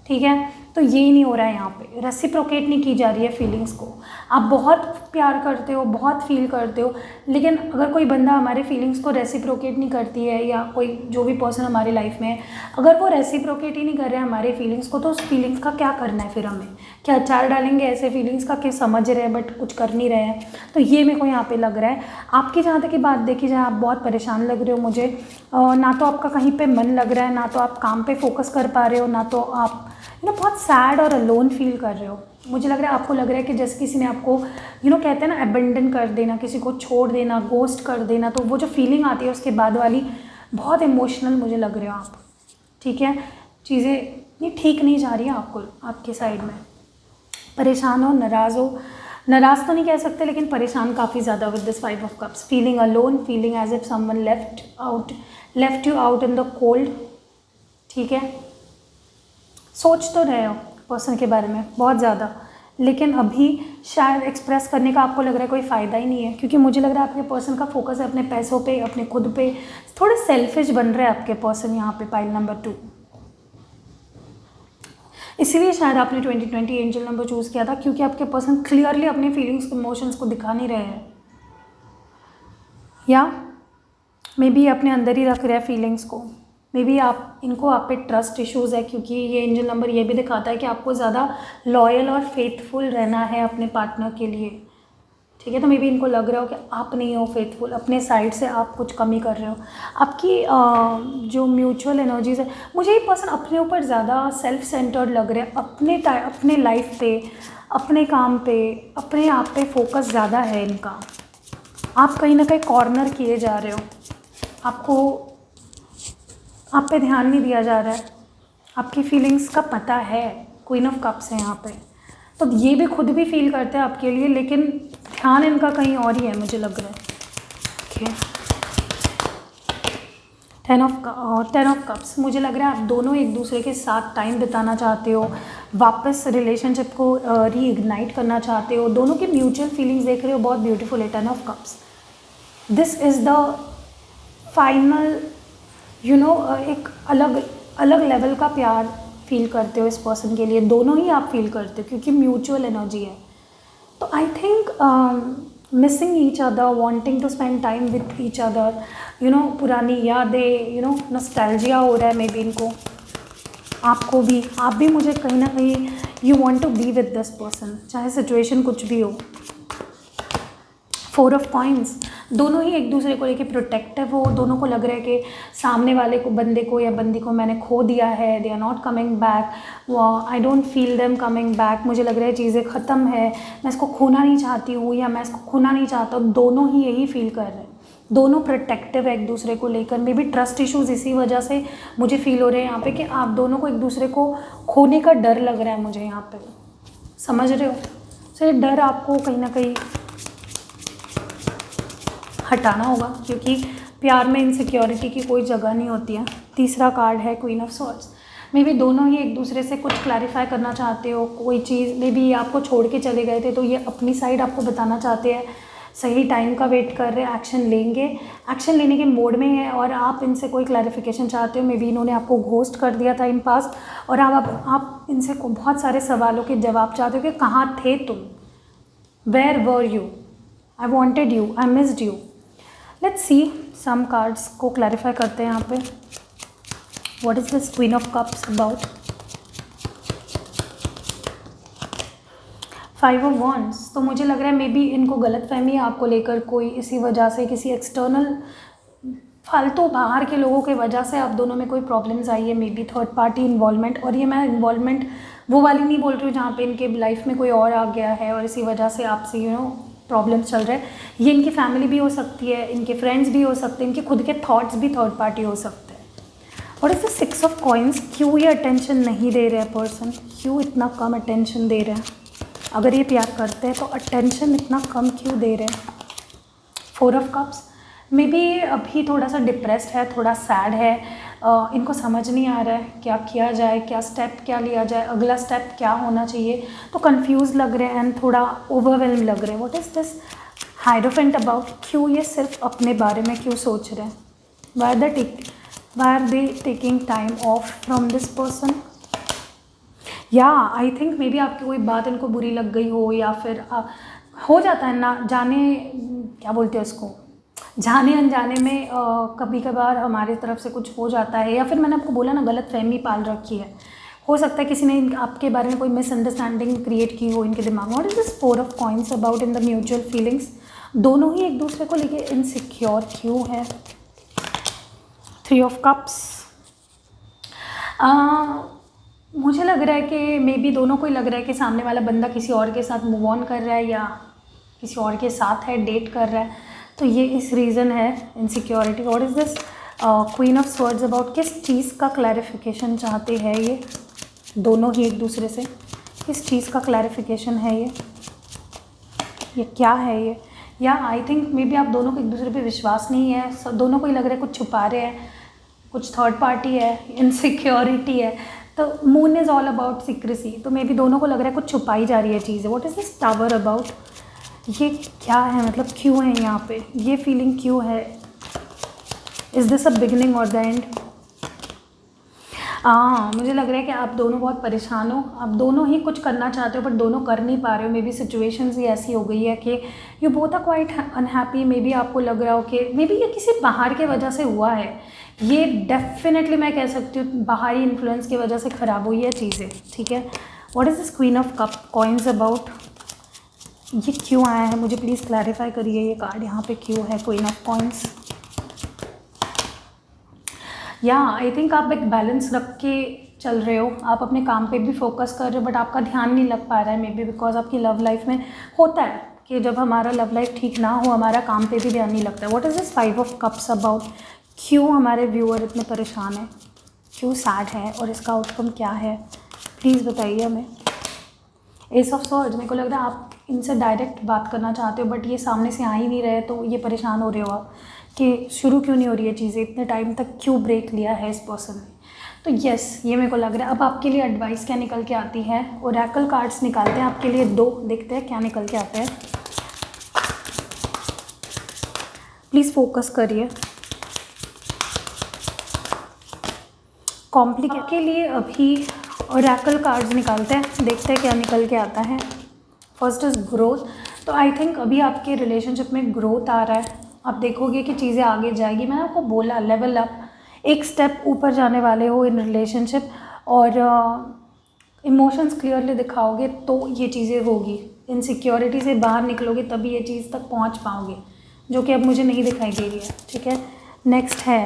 ठीक है, तो ये नहीं हो रहा है यहाँ पे, रेसिप्रोकेट नहीं की जा रही है फीलिंग्स को। आप बहुत प्यार करते हो, बहुत फील करते हो, लेकिन अगर कोई बंदा हमारे फीलिंग्स को रेसिप्रोकेट नहीं करती है, या कोई जो भी पर्सन हमारी लाइफ में है, अगर वो रेसिप्रोकेट ही नहीं कर रहे हैं हमारे फीलिंग्स को, तो उस फीलिंग्स का क्या करना है फिर हमें? क्या अचार डालेंगे ऐसे फीलिंग्स का कि समझ रहे हैं बट कुछ कर नहीं रहे हैं? तो ये मेरे को यहाँ पे लग रहा है। आपकी जहाँ तक की बात देखी जाए, आप बहुत परेशान लग रहे हो मुझे। ना तो आपका कहीं पे मन लग रहा है, ना तो आप काम पे फोकस कर पा रहे हो, ना तो आप बहुत सैड और अलोन फील कर रहे हो। मुझे लग रहा है आपको लग रहा है कि जैसे किसी ने आपको कहते हैं ना अबेंडन कर देना, किसी को छोड़ देना, गोस्ट कर देना, तो वो जो फीलिंग आती है उसके बाद वाली, बहुत इमोशनल मुझे लग रहे हो आप। ठीक है, चीज़ें ये ठीक नहीं जा रही है आपको, आपके साइड में परेशान हो, नाराज़ तो नहीं कह सकते, लेकिन परेशान काफ़ी ज़्यादा with this 5 of cups. Feeling alone, feeling as if someone left you out in the cold. ठीक है, सोच तो रहे हो पर्सन के बारे में बहुत ज़्यादा, लेकिन अभी शायद एक्सप्रेस करने का आपको लग रहा है कोई फ़ायदा ही नहीं है, क्योंकि मुझे लग रहा है आपके पर्सन का फोकस है अपने पैसों पे, अपने खुद पे। थोड़े सेल्फिश बन रहे हैं आपके पर्सन यहाँ पे, पाइल नंबर 2। इसीलिए शायद आपने 2020 एंजल नंबर चूज़ किया था, क्योंकि आपके पर्सन क्लियरली अपने फीलिंग्स, इमोशंस को दिखा नहीं रहे हैं, या मे बी अपने अंदर ही रख रहे हैं फीलिंग्स को। मे बी इनको आप पे ट्रस्ट इश्यूज़ है, क्योंकि ये एंजल नंबर ये भी दिखाता है कि आपको ज़्यादा लॉयल और फेथफुल रहना है अपने पार्टनर के लिए। ठीक है, तो मे बी इनको लग रहा हो कि आप नहीं हो फेथफुल, अपने साइड से आप कुछ कमी कर रहे हो। आपकी जो म्यूचुअल एनर्जीज़ है, मुझे ये पर्सन अपने ऊपर ज़्यादा सेल्फ सेंटर्ड लग रहे हैं, अपने लाइफ पे, अपने काम पे, अपने आप पे फोकस ज़्यादा है इनका। आप कहीं ना कहीं कॉर्नर किए जा रहे हो, आप पे ध्यान नहीं दिया जा रहा है, आपकी फीलिंग्स का पता है। क्वीन ऑफ कप्स है यहाँ पे, तो ये भी खुद भी फील करते हैं आपके लिए, लेकिन ध्यान इनका कहीं और ही है मुझे लग रहा है। ओके, 10 ऑफ कप्स, मुझे लग रहा है आप दोनों एक दूसरे के साथ टाइम बिताना चाहते हो, वापस रिलेशनशिप को रीइग्नाइट करना चाहते हो, दोनों की म्यूचुअल फीलिंग्स देख रहे हो, बहुत ब्यूटीफुल है 10 of cups. This is the final एक अलग अलग लेवल का प्यार फील करते हो इस पर्सन के लिए, दोनों ही आप फील करते हो क्योंकि म्यूचुअल एनर्जी है। तो I think missing each other, wanting to spend time with each other, पुरानी यादें, नॉस्टैल्जिया हो रहा है मे बी इनको, आपको भी, आप भी मुझे कहीं ना कहीं you want to be with this person, चाहे सिचुएशन कुछ भी हो। 4 ऑफ कॉइंस, दोनों ही एक दूसरे को लेके प्रोटेक्टिव हो, दोनों को लग रहा है कि सामने वाले को, बंदे को या बंदी को मैंने खो दिया है, they are not coming back, I don't feel them coming back, मुझे लग रहा है चीज़ें ख़त्म है, मैं इसको खोना नहीं चाहती हूँ या मैं इसको खोना नहीं चाहता हूँ। दोनों ही यही फील कर रहे हैं, दोनों प्रोटेक्टिव है एक दूसरे को लेकर। मे बी ट्रस्ट इश्यूज़ इसी वजह से मुझे फील हो रहे हैं यहाँ पे कि आप दोनों को एक दूसरे को खोने का डर लग रहा है मुझे यहाँ पे, समझ रहे हो? सो ये डर आपको कहीं ना कहीं हटाना होगा क्योंकि प्यार में इनसिक्योरिटी की कोई जगह नहीं होती है। तीसरा कार्ड है queen of swords. May be दोनों ही एक दूसरे से कुछ क्लैरिफाई करना चाहते हो, कोई चीज़, मे बी आपको छोड़ के चले गए थे तो ये अपनी साइड आपको बताना चाहते हैं, सही टाइम का वेट कर रहे हैं, एक्शन लेंगे, एक्शन लेने के मोड में है और आप इनसे कोई क्लैरिफिकेशन चाहते हो। मे बी इन्होंने आपको घोस्ट कर दिया था इन पास और आप इनसे बहुत सारे सवालों के जवाब चाहते हो कि कहाँ थे तुम, where were you, I wanted you, I missed you. Let's see some cards को क्लैरिफाई करते हैं यहाँ पे। What is this queen of cups about? 5 of wands. तो मुझे लग रहा है मे बी इनको गलतफहमी है आपको लेकर, कोई इसी वजह से, किसी एक्सटर्नल फालतू बाहर के लोगों के वजह से आप दोनों में कोई प्रॉब्लम्स आई है, may be third party involvement. और ये मैं इन्वॉल्वमेंट वो वाली नहीं बोल रही हूँ जहाँ पे इनके लाइफ में कोई और आ गया है और इसी वजह से आपसे प्रॉब्लम्स चल रहे हैं। ये इनकी फैमिली भी हो सकती है, इनके फ्रेंड्स भी हो सकते हैं, इनके खुद के थॉट्स भी थर्ड पार्टी हो सकते हैं। और इस 6 ऑफ कॉइन्स, क्यों ये अटेंशन नहीं दे रहे हैं पर्सन, क्यों इतना कम अटेंशन दे रहे हैं? अगर ये प्यार करते हैं तो अटेंशन इतना कम क्यों दे रहे हैं? 4 ऑफ कप्स, मे बी अभी थोड़ा सा डिप्रेस्ड है, थोड़ा सैड है, इनको समझ नहीं आ रहा है क्या किया जाए, क्या स्टेप क्या लिया जाए, अगला स्टेप क्या होना चाहिए, तो कंफ्यूज लग रहे हैं एंड थोड़ा ओवरवेल्म लग रहे हैं। What is this hierophant about? क्यों ये सिर्फ अपने बारे में क्यों सोच रहे हैं? Why are they taking time off from this person? या आई थिंक मे बी आपकी कोई बात इनको बुरी लग गई हो, या फिर हो जाता है ना, जाने क्या बोलते हैं उसको, जाने अनजाने में कभी कभार हमारी तरफ से कुछ हो जाता है, या फिर मैंने आपको बोला ना गलत फहमी पाल रखी है, हो सकता है किसी ने आपके बारे में कोई मिसअंडरस्टैंडिंग क्रिएट की हो इनके दिमाग में। और is this 4 of coins about in the mutual feelings? दोनों ही एक दूसरे को लेके इनसिक्योर क्यों है? 3 ऑफ कप्स, मुझे लग रहा है कि मे बी दोनों को ही लग रहा है कि सामने वाला बंदा किसी और के साथ मूव ऑन कर रहा है या किसी और के साथ है, डेट कर रहा है, तो ये इस रीज़न है इनसिक्योरिटी। और is this queen of swords about? किस चीज़ का क्लैरिफिकेशन चाहते हैं ये दोनों ही एक दूसरे से? किस चीज़ का क्लैरिफिकेशन है ये क्या है ये? या आई थिंक मे बी आप दोनों को एक दूसरे पे विश्वास नहीं है, सब दोनों को ही लग रहा है कुछ छुपा रहे हैं, कुछ थर्ड पार्टी है, इनसिक्योरिटी है। तो moon is all about secrecy, तो मे बी दोनों को लग रहा है कुछ छुपाई जा रही है चीज़ें। What is this tower about? ये क्या है, मतलब क्यों है यहाँ पे, ये फीलिंग क्यों है? इज़ दिस अ बिगिनिंग और द एंड? मुझे लग रहा है कि आप दोनों बहुत परेशान हो, आप दोनों ही कुछ करना चाहते हो बट दोनों कर नहीं पा रहे हो। मे बी सिचुएशंस ही ऐसी हो गई है कि you both are quite unhappy. Maybe आपको लग रहा हो कि मे बी ये किसी बाहर के वजह से हुआ है, ये डेफिनेटली मैं कह सकती हूँ बाहरी इन्फ्लुएंस की वजह से ख़राब हुई है चीज़ें, ठीक है। What is this queen of cup coins about? ये क्यों आया है, मुझे प्लीज़ क्लैरिफाई करिए, ये कार्ड यहाँ पे क्यों है क्वीन ऑफ कॉइन्स? या आई थिंक आप एक बैलेंस रख के चल रहे हो, आप अपने काम पे भी फोकस कर रहे हो बट आपका ध्यान नहीं लग पा रहा है। मे बी बिकॉज आपकी लव लाइफ में होता है कि जब हमारा लव लाइफ ठीक ना हो हमारा काम पे भी ध्यान नहीं लगता है। What is this 5 of cups about? क्यों हमारे व्यूअर इतने परेशान हैं, क्यों सैड है और इसका आउटकम क्या है, प्लीज़ बताइए हमें। एस ऑफ स्वॉर्ड्स, मेरे को लग रहा है आप इनसे डायरेक्ट बात करना चाहते हो बट ये सामने से आ ही नहीं रहे, तो ये परेशान हो रहे हो आप कि शुरू क्यों नहीं हो रही है चीज़ें, इतने टाइम तक क्यों ब्रेक लिया है इस पर्सन ने। तो यस, ये मेरे को लग रहा है। अब आपके लिए एडवाइस क्या निकल के आती है, ओरेकल कार्ड्स निकालते हैं आपके लिए 2, देखते हैं क्या निकल के आता है। प्लीज़ फोकस करिए। कॉम्प्लिकेट के लिए अभी ओरेकल कार्ड्स निकालते हैं, देखते हैं क्या निकल के आता है। First is growth. तो आई थिंक अभी आपके रिलेशनशिप में ग्रोथ आ रहा है, आप देखोगे कि चीज़ें आगे जाएगी। मैंने आपको बोला लेवल अप, एक स्टेप ऊपर जाने वाले हो इन रिलेशनशिप, और इमोशंस क्लियरली दिखाओगे तो ये चीज़ें होगी। इनसिक्योरिटी से बाहर निकलोगे तभी ये चीज़ तक पहुंच पाओगे, जो कि अब मुझे नहीं दिखाई दे रही है। ठीक है, नेक्स्ट है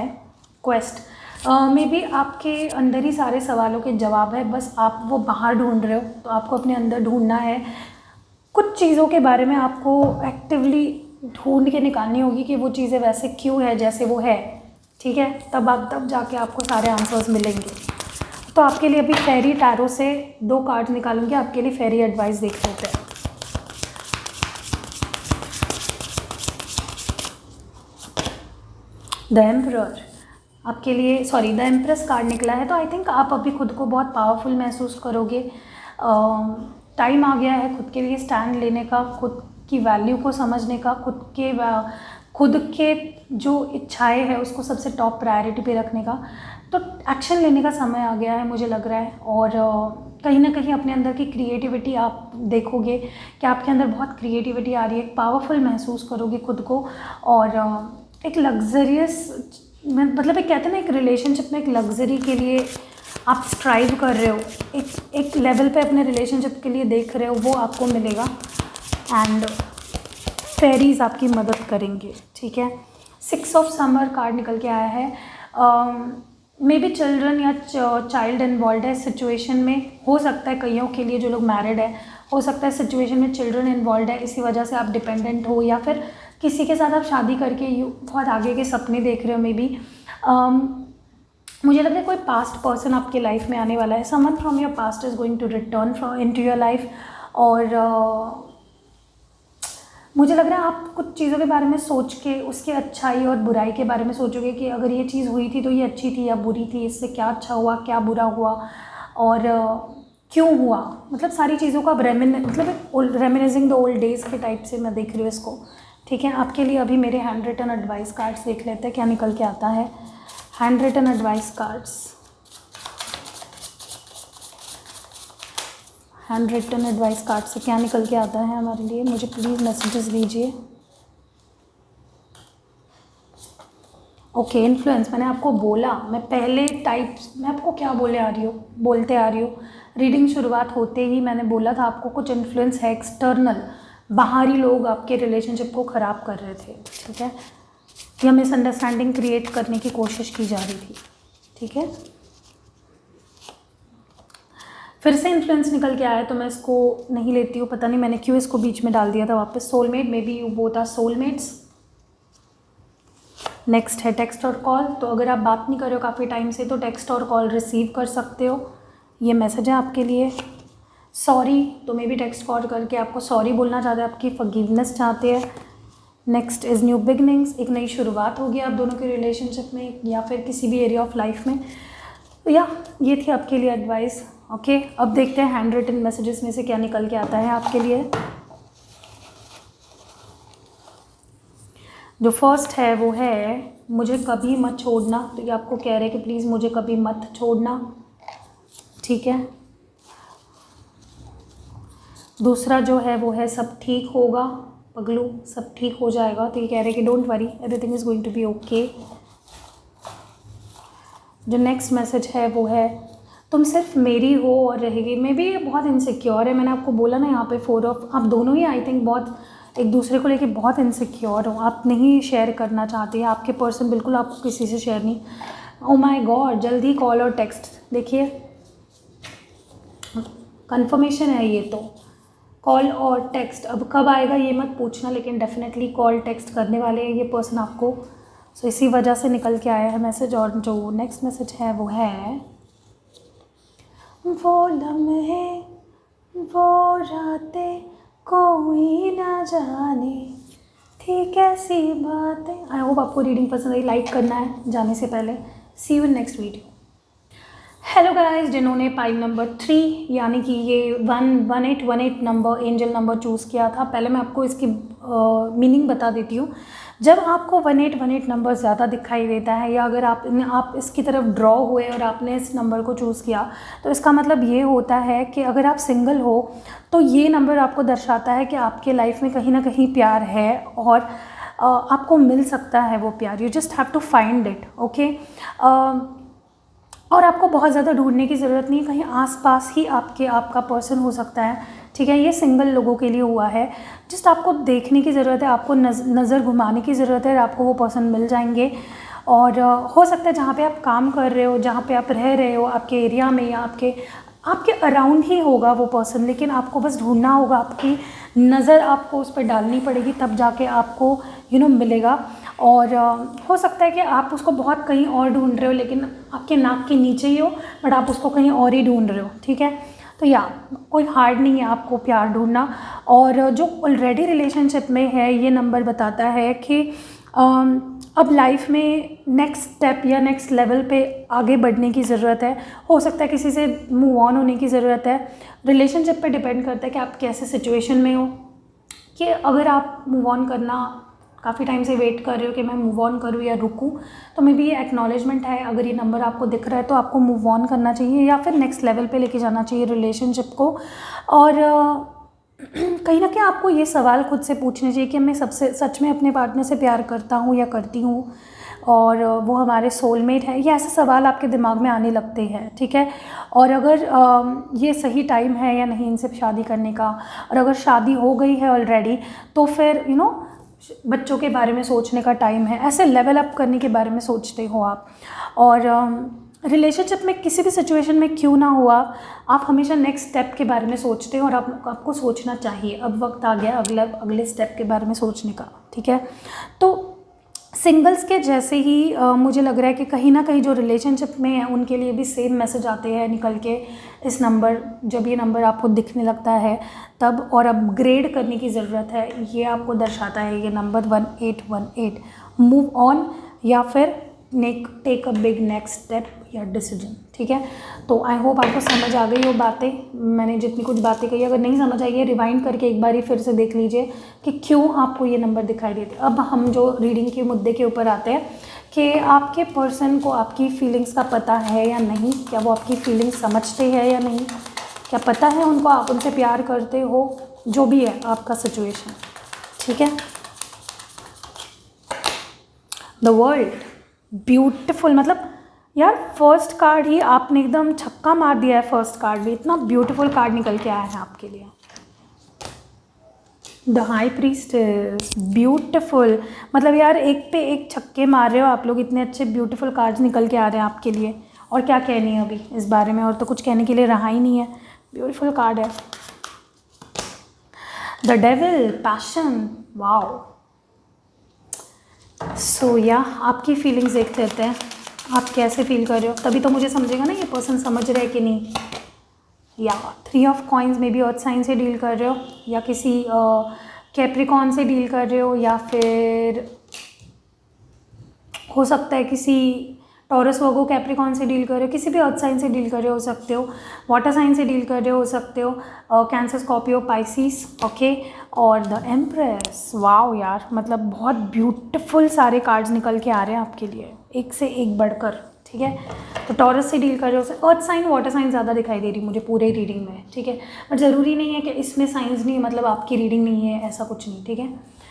क्वेस्ट। मे बी आपके अंदर ही सारे सवालों के जवाब है, बस आप वो बाहर ढूंढ रहे हो। तो आपको अपने अंदर ढूंढना है, कुछ चीज़ों के बारे में आपको एक्टिवली ढूंढ के निकालनी होगी कि वो चीज़ें वैसे क्यों है जैसे वो है। ठीक है, तब जाके आपको सारे आंसर्स मिलेंगे। तो आपके लिए अभी फेरी टैरो से 2 कार्ड निकालूंगी, आपके लिए फेरी एडवाइस देख लेते हैं। द एम्परर आपके लिए, सॉरी द एम्प्रेस कार्ड निकला है। तो आई थिंक आप अभी खुद को बहुत पावरफुल महसूस करोगे। टाइम आ गया है खुद के लिए स्टैंड लेने का, खुद की वैल्यू को समझने का, खुद के जो इच्छाएं है उसको सबसे टॉप प्रायोरिटी पे रखने का। तो एक्शन लेने का समय आ गया है मुझे लग रहा है। और कहीं ना कहीं अपने अंदर की क्रिएटिविटी आप देखोगे कि आपके अंदर बहुत क्रिएटिविटी आ रही है, पावरफुल महसूस करोगे खुद को। और एक लग्जरियस, मतलब एक कहते हैं ना, एक रिलेशनशिप में एक लग्जरी के लिए आप स्ट्राइव कर रहे हो, एक लेवल पे अपने रिलेशनशिप के लिए देख रहे हो, वो आपको मिलेगा। एंड फेरीज आपकी मदद करेंगे। ठीक है, 6 ऑफ समर कार्ड निकल के आया है। मे बी चिल्ड्रन या चाइल्ड इन्वॉल्व है सिचुएशन में, हो सकता है कईयों के लिए जो लोग मैरिड है, हो सकता है सिचुएशन में चिल्ड्रन इन्वॉल्व है, इसी वजह से आप डिपेंडेंट हो, या फिर किसी के साथ आप शादी करके बहुत आगे के सपने देख रहे हो। मे बी मुझे लगता है कोई पास्ट पर्सन आपके लाइफ में आने वाला है। Someone from your past is going to return into your life. और मुझे लग रहा है आप कुछ चीज़ों के बारे में सोच के उसके अच्छाई और बुराई के बारे में सोचोगे कि अगर ये चीज़ हुई थी तो ये अच्छी थी या बुरी थी, इससे क्या अच्छा हुआ क्या बुरा हुआ, और क्यों हुआ। मतलब सारी चीज़ों का रेमिनिजिंग द ओल्ड डेज़ के टाइप से मैं देख रही हूँ इसको। ठीक है, आपके लिए अभी मेरे हैंड रिटन एडवाइस कार्ड्स देख लेते हैं क्या निकल के आता है। Handwritten advice cards, handwritten advice card से क्या निकल के आता है हमारे लिए, मुझे प्लीज़ मैसेजेस दीजिए। ओके, इन्फ्लुएंस, मैंने आपको बोला, मैं पहले टाइप्स मैं आपको क्या बोलते आ रही हूँ रीडिंग शुरुआत होते ही मैंने बोला था आपको कुछ इन्फ्लुएंस है, एक्सटर्नल, बाहरी लोग आपके रिलेशनशिप को ख़राब कर रहे थे। ठीक है, या मिसअंडरस्टैंडिंग क्रिएट करने की कोशिश की जा रही थी। ठीक है, फिर से इन्फ्लुएंस निकल के आया तो मैं इसको नहीं लेती हूँ, पता नहीं मैंने क्यों इसको बीच में डाल दिया था वापस। Soulmate, maybe you both are soulmates. Next है टेक्स्ट और कॉल। तो अगर आप बात नहीं कर रहे हो काफ़ी टाइम से तो टेक्स्ट और कॉल रिसीव कर सकते हो, ये मैसेज है आपके लिए। सॉरी, तो मे बी टेक्स्ट कॉल करके आपको सॉरी बोलना चाहते हैं, आपकी फॉरगिवनेस चाहते हैं। नेक्स्ट इज़ न्यू बिगनिंग्स, एक नई शुरुआत होगी आप दोनों के रिलेशनशिप में या फिर किसी भी एरिया ऑफ लाइफ में। तो ये थी आपके लिए एडवाइस। ओके, अब देखते हैं हैंड रिटन मैसेजेस में से क्या निकल के आता है आपके लिए। जो फर्स्ट है वो है मुझे कभी मत छोड़ना। तो ये आपको कह रहे हैं कि प्लीज़ मुझे कभी मत छोड़ना। ठीक है, दूसरा जो है वो है सब ठीक होगा पगलू, सब ठीक हो जाएगा। तो ये कह रहे हैं कि don't worry, everything is going to be okay. जो नेक्स्ट मैसेज है वो है तुम सिर्फ मेरी हो और रहेगी। मे बी ये बहुत इनसिक्योर है, मैंने आपको बोला ना यहाँ पे 4 ऑफ, आप दोनों ही आई थिंक बहुत एक दूसरे को लेके बहुत इनसिक्योर हो, आप नहीं शेयर करना चाहते हैं, आपके पर्सन बिल्कुल आपको किसी से शेयर नहीं। ओ माय गॉड, जल्दी कॉल और टेक्स्ट, देखिए कंफर्मेशन है ये तो, कॉल और टेक्स्ट। अब कब आएगा ये मत पूछना, लेकिन डेफिनेटली कॉल टेक्स्ट करने वाले हैं ये पर्सन आपको। सो इसी वजह से निकल के आया है मैसेज। और जो नेक्स्ट मैसेज है वो है वो लम्हे वो रातें कोई ना जाने थी कैसी बातें। आई होप आपको रीडिंग पसंद आई, लाइक करना है जाने से पहले। See you in next video. Hello guys, जिन्होंने पाइल नंबर 3 यानी कि ये 1818 नंबर एंजल नंबर चूज़ किया था, पहले मैं आपको इसकी मीनिंग बता देती हूँ। जब आपको 1818 नंबर ज़्यादा दिखाई देता है, या अगर आप इसकी तरफ ड्रॉ हुए और आपने इस नंबर को चूज़ किया, तो इसका मतलब ये होता है कि अगर आप सिंगल हो तो ये नंबर आपको दर्शाता है कि आपके लाइफ में कहीं ना कहीं प्यार है, और आपको मिल सकता है वो प्यार। You just have to find it, okay. और आपको बहुत ज़्यादा ढूंढने की ज़रूरत नहीं है, कहीं आसपास ही आपका पर्सन हो सकता है, ठीक है। ये सिंगल लोगों के लिए हुआ है। जस्ट आपको देखने की ज़रूरत है, आपको नज़र घुमाने की ज़रूरत है, आपको वो पर्सन मिल जाएंगे। और हो सकता है जहाँ पे आप काम कर रहे हो, जहाँ पे आप रह रहे हो, आपके एरिया में या आपके अराउंड ही होगा वो पर्सन, लेकिन आपको बस ढूंढना होगा, आपकी नज़र आपको उस पर डालनी पड़ेगी, तब जाके आपको मिलेगा। और हो सकता है कि आप उसको बहुत कहीं और ढूंढ रहे हो, लेकिन आपके नाक के नीचे ही हो, बट आप उसको कहीं और ही ढूंढ रहे हो, ठीक है। तो या कोई हार्ड नहीं है आपको प्यार ढूंढना। और जो ऑलरेडी रिलेशनशिप में है, ये नंबर बताता है कि अब लाइफ में नेक्स्ट स्टेप या नेक्स्ट लेवल पे आगे बढ़ने की ज़रूरत है। हो सकता है किसी से मूव ऑन होने की ज़रूरत है। रिलेशनशिप पे डिपेंड करता है कि आप कैसे सिचुएशन में हो, कि अगर आप मूव ऑन करना काफ़ी टाइम से वेट कर रहे हो कि मैं मूव ऑन करूँ या रुकूँ, तो मे बी ये एक्नॉलेजमेंट है। अगर ये नंबर आपको दिख रहा है तो आपको मूव ऑन करना चाहिए, या फिर नेक्स्ट लेवल पे लेके जाना चाहिए रिलेशनशिप को। और कहीं ना कहीं आपको ये सवाल खुद से पूछने चाहिए कि मैं सच में अपने पार्टनर से प्यार करता हूँ या करती हूँ, और वो हमारे सोलमेट है। ये ऐसे सवाल आपके दिमाग में आने लगते हैं, ठीक है। और अगर ये सही टाइम है या नहीं इनसे शादी करने का, और अगर शादी हो गई है ऑलरेडी, तो फिर बच्चों के बारे में सोचने का टाइम है। ऐसे लेवल अप करने के बारे में सोचते हो आप। और रिलेशनशिप में किसी भी सिचुएशन में क्यों ना हुआ, आप हमेशा नेक्स्ट स्टेप के बारे में सोचते हो, और आपको सोचना चाहिए। अब वक्त आ गया अगले स्टेप के बारे में सोचने का, ठीक है। तो सिंगल्स के जैसे ही मुझे लग रहा है कि कहीं ना कहीं जो रिलेशनशिप में है उनके लिए भी सेम मैसेज आते हैं निकल के इस नंबर, जब ये नंबर आपको दिखने लगता है तब। और अपग्रेड करने की ज़रूरत है, ये आपको दर्शाता है ये नंबर 1818। मूव ऑन या फिर take a big next step या डिसीजन, ठीक है। तो आई होप आपको समझ आ गई हो बातें, मैंने जितनी कुछ बातें कही। अगर नहीं समझ आई है, रिवाइंड करके एक बार ही फिर से देख लीजिए कि क्यों आपको ये नंबर दिखाई देते। अब हम जो रीडिंग के मुद्दे के ऊपर आते हैं कि आपके पर्सन को आपकी फीलिंग्स का पता है या नहीं, क्या वो आपकी फीलिंग्स समझते हैं या नहीं, क्या पता है उनको आप उनसे प्यार करते हो, जो भी है आपका सिचुएशन, ठीक है। द वर्ल्ड ब्यूटिफुल, मतलब यार फर्स्ट कार्ड ही आपने एकदम छक्का मार दिया है। फर्स्ट कार्ड भी इतना ब्यूटीफुल कार्ड निकल के आया है आपके लिए। द हाई प्रीस्टेस, ब्यूटीफुल, मतलब यार एक पे एक छक्के मार रहे हो आप लोग, इतने अच्छे ब्यूटीफुल कार्ड्स निकल के आ रहे हैं आपके लिए। और क्या कहनी है अभी इस बारे में, और तो कुछ कहने के लिए रहा ही नहीं है, ब्यूटीफुल कार्ड है। The devil, passion, wow. So या आपकी फीलिंग्स देख लेते हैं, आप कैसे फील कर रहे हो, तभी तो मुझे समझेगा ना ये पर्सन समझ रहे है कि नहीं। या 3 ऑफ कॉइन्स में भी अर्थ साइन से डील कर रहे हो, या किसी कैप्रिकॉन से डील कर रहे हो, या फिर हो सकता है किसी टॉरस वर्गो कैप्रिकॉन से डील कर रहे हो, किसी भी अर्थ साइन से डील कर रहे हो सकते हो, वाटर साइन से डील कर रहे हो सकते हो, कैंसर, स्कॉर्पियो, पाइसिस, ओके। और द एम्प्रेस, वाओ यार, मतलब बहुत ब्यूटीफुल सारे कार्ड्स निकल के आ रहे हैं आपके लिए, एक से एक बढ़कर, ठीक है। तो टॉरस से डील कर रहे हो, अर्थ साइन, वाटर साइन ज़्यादा दिखाई दे रही मुझे पूरे रीडिंग में, ठीक है। बट ज़रूरी नहीं है कि इसमें साइंस नहीं मतलब आपकी रीडिंग नहीं है, ऐसा कुछ नहीं, ठीक है।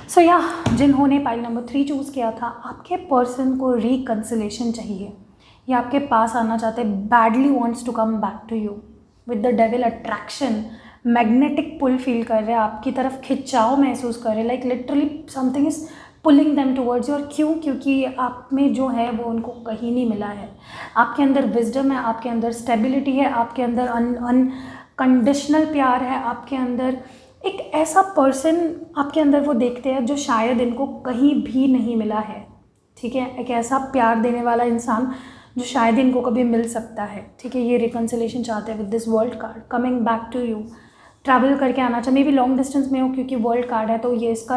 सो या जिन्होंने पाइल नंबर 3 चूज़ किया था, आपके पर्सन को रिकन्सिलेशन चाहिए, या आपके पास आना चाहते हैं, badly wants to come back to you with the devil, attraction, magnetic pull feel कर रहे हैं आपकी तरफ, खिंचाव महसूस कर रहे हैं, like literally something is pulling them towards you. और क्यों? क्योंकि आप में जो है वो उनको कहीं नहीं मिला है। आपके अंदर विजडम है, आपके अंदर स्टेबिलिटी है, आपके अंदर अनकंडीशनल प्यार है, आपके अंदर एक ऐसा पर्सन आपके अंदर वो देखते हैं जो शायद इनको कहीं भी नहीं मिला है, ठीक है। एक ऐसा प्यार देने वाला इंसान जो शायद इनको कभी मिल सकता है, ठीक है। ये रिकन्सिलेशन चाहते हैं with this world card, coming back to you, travel करके आना चाहिए। मे बी लॉन्ग डिस्टेंस में हो, क्योंकि वर्ल्ड कार्ड है तो ये इसका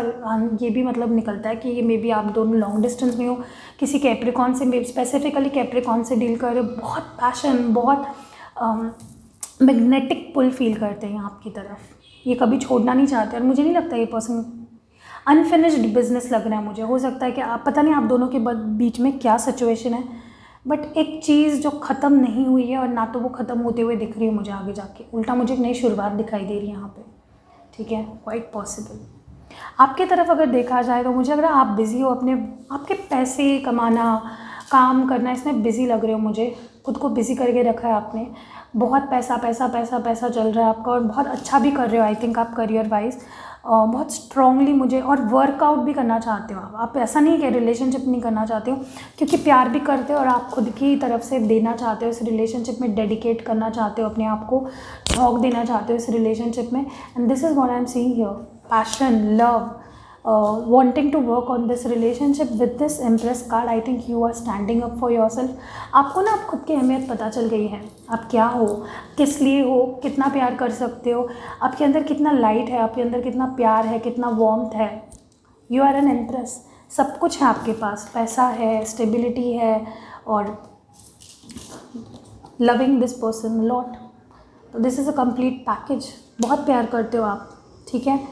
ये भी मतलब निकलता है कि ये मे बी आप दोनों लॉन्ग डिस्टेंस में हो, किसी कैप्रिकॉन से, स्पेसिफिकली कैप्रिकॉन से डील कर रहे हो। बहुत पैशन, बहुत मैग्नेटिक पुल फील करते हैं आपकी तरफ, ये कभी छोड़ना नहीं चाहते। और मुझे नहीं लगता ये पर्सन अनफिनिश्ड बिजनेस लग रहा है मुझे। हो सकता है कि आप, पता नहीं आप दोनों के बीच में क्या सिचुएशन है, बट एक चीज़ जो ख़त्म नहीं हुई है और ना तो वो ख़त्म होते हुए दिख रही है मुझे आगे जाके, उल्टा मुझे एक नई शुरुआत दिखाई दे रही है यहाँ पे। ठीक है, क्वाइट पॉसिबल। आपकी तरफ अगर देखा जाए तो मुझे लग रहा है आप बिज़ी हो, अपने आपके पैसे कमाना, काम करना, इसमें बिज़ी लग रहे हो मुझे। खुद को बिज़ी करके रखा है आपने, बहुत पैसा पैसा पैसा पैसा चल रहा है आपका, और बहुत अच्छा भी कर रहे हो आई थिंक आप करियर वाइज, बहुत स्ट्रांगली मुझे, और वर्कआउट भी करना चाहते हो आप ऐसा नहीं कि रिलेशनशिप नहीं करना चाहते हो, क्योंकि प्यार भी करते हो और आप खुद की तरफ से देना चाहते हो इस रिलेशनशिप में, डेडिकेट करना चाहते हो अपने आप को, झोंक देना चाहते हो इस रिलेशनशिप में। And this is what I am seeing here, passion, love, wanting to work on this relationship with this Empress card. I think you are standing up for yourself. आपको ना, आप खुद की अहमियत पता चल गई है, आप क्या हो, किस लिए हो, कितना प्यार कर सकते हो, आपके अंदर कितना लाइट है, आपके अंदर कितना प्यार है, कितना वार्मथ है। यू आर एन एम्प्रेस, सब कुछ है आपके पास, पैसा है, स्टेबिलिटी है, और लविंग दिस पर्सन लॉट। तो this is a complete package. बहुत प्यार करते हो आप, ठीक है।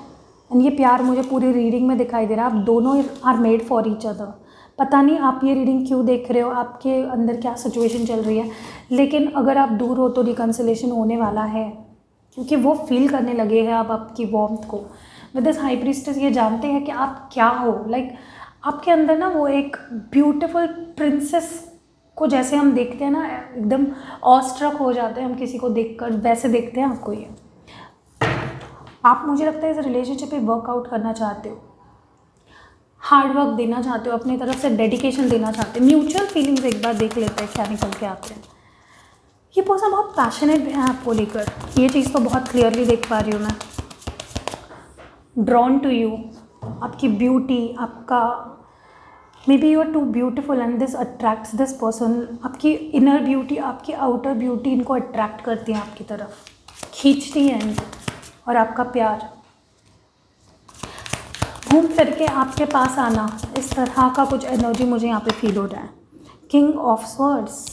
एंड ये प्यार मुझे पूरी रीडिंग में दिखाई दे रहा है, आप दोनों are made for each other. पता नहीं आप ये रीडिंग क्यों देख रहे हो, आपके अंदर क्या सिचुएशन चल रही है, लेकिन अगर आप दूर हो तो रिकन्सिलेशन होने वाला है, क्योंकि वो फील करने लगे हैं आप आपकी वार्मथ को। विद दिस हाई प्रीस्टेस ये जानते हैं कि आप क्या हो, लाइक आपके अंदर ना वो एक ब्यूटीफुल प्रिंसेस को जैसे हम देखते हैं ना, एकदम ऑस्ट्रक हो जाते हैं हम किसी को देखकर, वैसे देखते हैं आपको ये। आप, मुझे लगता है इस रिलेशनशिप पे वर्कआउट करना चाहते हो, हार्ड वर्क देना चाहते हो, अपनी तरफ से डेडिकेशन देना चाहते हो, म्यूचुअल फीलिंग्स एक बार देख लेते हैं क्या निकल के आते हैं। ये पर्सन बहुत पैशनेट है आपको लेकर, ये चीज़ तो बहुत क्लियरली देख पा रही हूँ मैं। ड्रॉन टू यू, आपकी ब्यूटी, आपका, maybe you are too beautiful and this attracts this person. आपकी इनर ब्यूटी, आपकी आउटर ब्यूटी इनको अट्रैक्ट करती है आपकी तरफ, खींचती है इनको, और आपका प्यार घूम फिर के आपके पास आना, इस तरह का कुछ एनर्जी मुझे यहाँ पे फील हो रहा है। King of swords,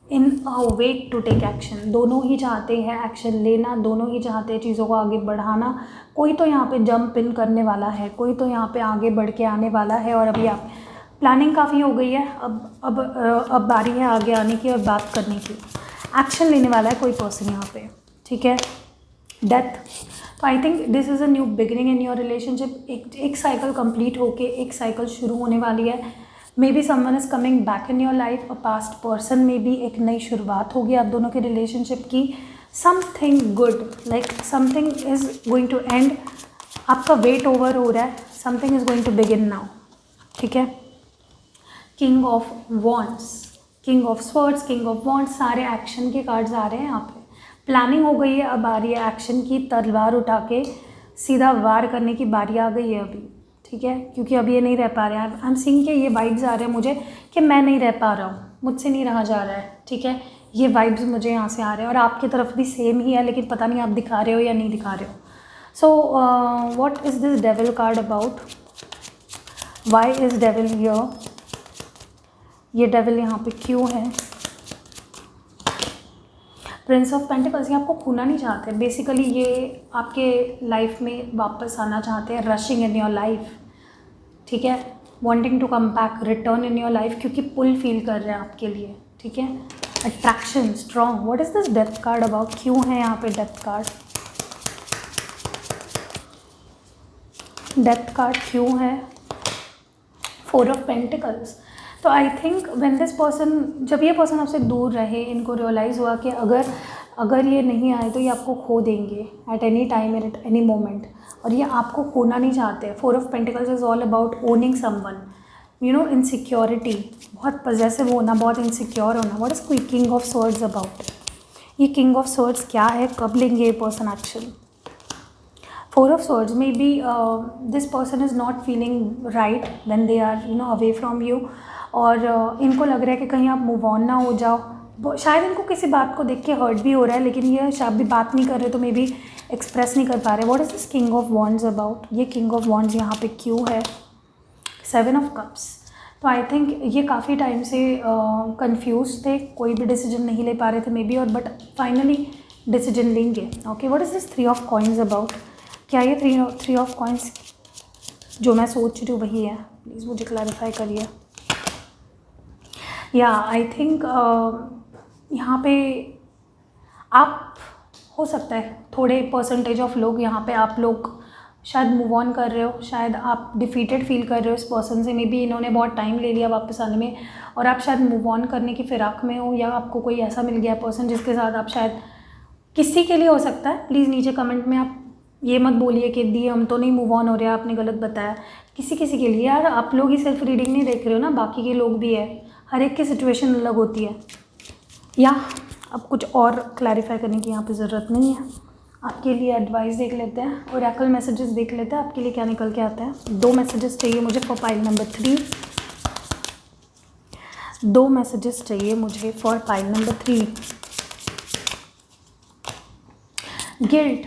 in a wait to take action, दोनों ही चाहते हैं एक्शन लेना, दोनों ही चाहते हैं चीज़ों को आगे बढ़ाना। कोई तो यहाँ पे जंप इन करने वाला है, कोई तो यहाँ पे आगे बढ़ के आने वाला है, और अभी आप प्लानिंग काफ़ी हो गई है, अब बारी है आगे आने की और बात करने की। एक्शन लेने वाला है कोई पर्सन यहाँ पे, ठीक है। डेथ, तो I think this is a new beginning in your relationship. एक साइकिल कंप्लीट होके एक साइकिल शुरू होने वाली है। May be someone is coming back in your life, a past person में भी एक नई शुरुआत होगी आप दोनों के रिलेशनशिप की। Something good, like something is going to end, आपका वेट ओवर हो रहा है, something is going to begin now, ठीक है। King of wands, king of swords, king of wands, सारे एक्शन के कार्ड्स आ रहे हैं यहाँ पे। प्लानिंग हो गई है, अब आ रही है एक्शन की, तलवार उठा के सीधा वार करने की बारी आ गई है अभी, ठीक है। क्योंकि अब ये नहीं रह पा रहे हैं, आई एम सीइंग के ये वाइब्स आ रहे हैं मुझे कि मैं नहीं रह पा रहा हूँ, मुझसे नहीं रहा जा रहा है, ठीक है। ये वाइब्स मुझे यहाँ से आ रहे हैं, और आपकी तरफ भी सेम ही है, लेकिन पता नहीं आप दिखा रहे हो या नहीं दिखा रहे हो। So what is this devil card about, why is devil here, ये डेविल यहाँ पे क्यों है। प्रिंस ऑफ पेंटिकल्स, ये आपको खोना नहीं चाहते बेसिकली, ये आपके लाइफ में वापस आना चाहते हैं, रशिंग इन योर लाइफ, ठीक है। Wanting to come back, return in your life, क्योंकि पुल फील कर रहे हैं आपके लिए, ठीक है। Attraction strong, what is this death card about, क्यों है यहाँ पे डेथ कार्ड, डेथ कार्ड क्यों है। 4 ऑफ पेंटिकल्स, तो I think when this person, जब ये पर्सन आपसे दूर रहे, इनको रियलाइज़ हुआ कि अगर ये नहीं आए तो ये आपको खो देंगे at any time and at any moment, और ये आपको खोना नहीं चाहते। 4 of pentacles is all about owning someone, you know, insecurity, बहुत पजेसिव होना, बहुत इनसिक्योर होना। What is king of swords about, ये किंग ऑफ स्वर्ड्स क्या है, कब लेंगे ये person action. 4 of swords, maybe this person is not feeling right when they are, you know, away from you, और इनको लग रहा है कि कहीं आप मूव ऑन ना हो जाओ। शायद इनको किसी बात को देख के हर्ट भी हो रहा है, लेकिन ये शायद भी बात नहीं कर रहे, तो मे बी एक्सप्रेस नहीं कर पा रहे। What is this king of wands about, ये किंग ऑफ वॉन्ड्स यहाँ पे क्यों है। 7 of cups, तो आई थिंक ये काफ़ी टाइम से कंफ्यूज थे, कोई भी डिसीजन नहीं ले पा रहे थे मे बी, और बट फाइनली डिसीजन लेंगे। Okay, what is this 3 of coins about, क्या ये 3 of coins जो मैं सोच रही हूँ वही है, प्लीज़ मुझे क्लैरिफाई करिए। या आई थिंक यहाँ पे आप, हो सकता है थोड़े परसेंटेज ऑफ लोग यहाँ पे आप लोग शायद मूव ऑन कर रहे हो, शायद आप डिफीटेड फील कर रहे हो इस पर्सन से, मे बी इन्होंने बहुत टाइम ले लिया वापस आने में और आप शायद मूव ऑन करने की फिराक में हो, या आपको कोई ऐसा मिल गया पर्सन जिसके साथ आप शायद, किसी के लिए हो सकता है, प्लीज़ नीचे कमेंट में आप ये मत बोलिए कि दी हम तो नहीं मूव ऑन हो रहे, आपने गलत बताया। किसी किसी के लिए, यार आप लोग ही सिर्फ रीडिंग नहीं देख रहे हो ना, बाकी के लोग भी है, हर एक की सिचुएशन अलग होती है। या अब कुछ और क्लैरिफाई करने की यहाँ पे ज़रूरत नहीं है, आपके लिए एडवाइस देख लेते हैं, ओरेकल मैसेजेस देख लेते हैं आपके लिए क्या निकल के आता है। 2 मैसेजेस चाहिए मुझे फॉर पाइल नंबर 3, 2 मैसेजेस चाहिए मुझे फॉर पाइल नंबर 3। गिल्ट,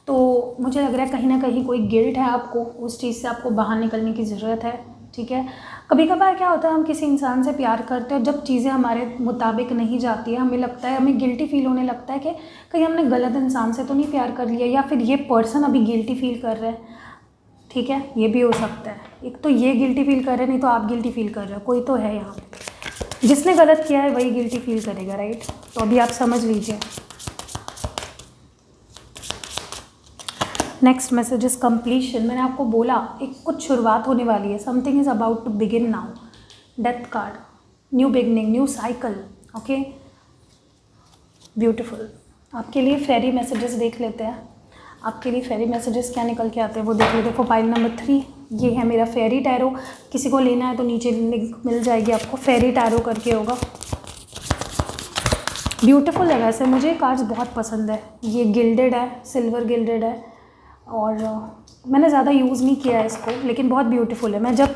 तो मुझे लग रहा है कहीं ना कहीं कोई गिल्ट है आपको, उस चीज़ से आपको बाहर निकलने की ज़रूरत है, ठीक है। कभी कभार क्या होता है, हम किसी इंसान से प्यार करते हैं और जब चीज़ें हमारे मुताबिक नहीं जाती है, हमें लगता है, हमें गिल्टी फील होने लगता है कि कहीं हमने गलत इंसान से तो नहीं प्यार कर लिया, या फिर ये पर्सन अभी गिल्टी फील कर रहा है, ठीक है, ये भी हो सकता है। एक तो ये गिल्टी फील कर रहे हैं, नहीं तो आप गिल्टी फील कर रहे हो, कोई तो है यहाँ पे जिसने गलत किया है वही गिल्टी फील करेगा, राइट। तो अभी आप समझ लीजिए। Next message is completion. मैंने आपको बोला एक कुछ शुरुआत होने वाली है, something is about to begin now. Death card, new beginning, new cycle, okay, beautiful. आपके लिए फेरी मैसेजेस देख लेते हैं, आपके लिए फेरी मैसेजेस क्या निकल के आते हैं वो देख लेते हैं। पाइल नंबर 3 ये है मेरा फेरी टैरो, किसी को लेना है तो नीचे लिंक मिल जाएगी आपको, फेरी टैरो करके होगा। ब्यूटीफुल है, वैसे मुझे कार्ड्स बहुत पसंद है। ये गिल्डेड है, सिल्वर गिल्डेड है, और मैंने ज़्यादा यूज़ नहीं किया है इसको, लेकिन बहुत ब्यूटीफुल है। मैं जब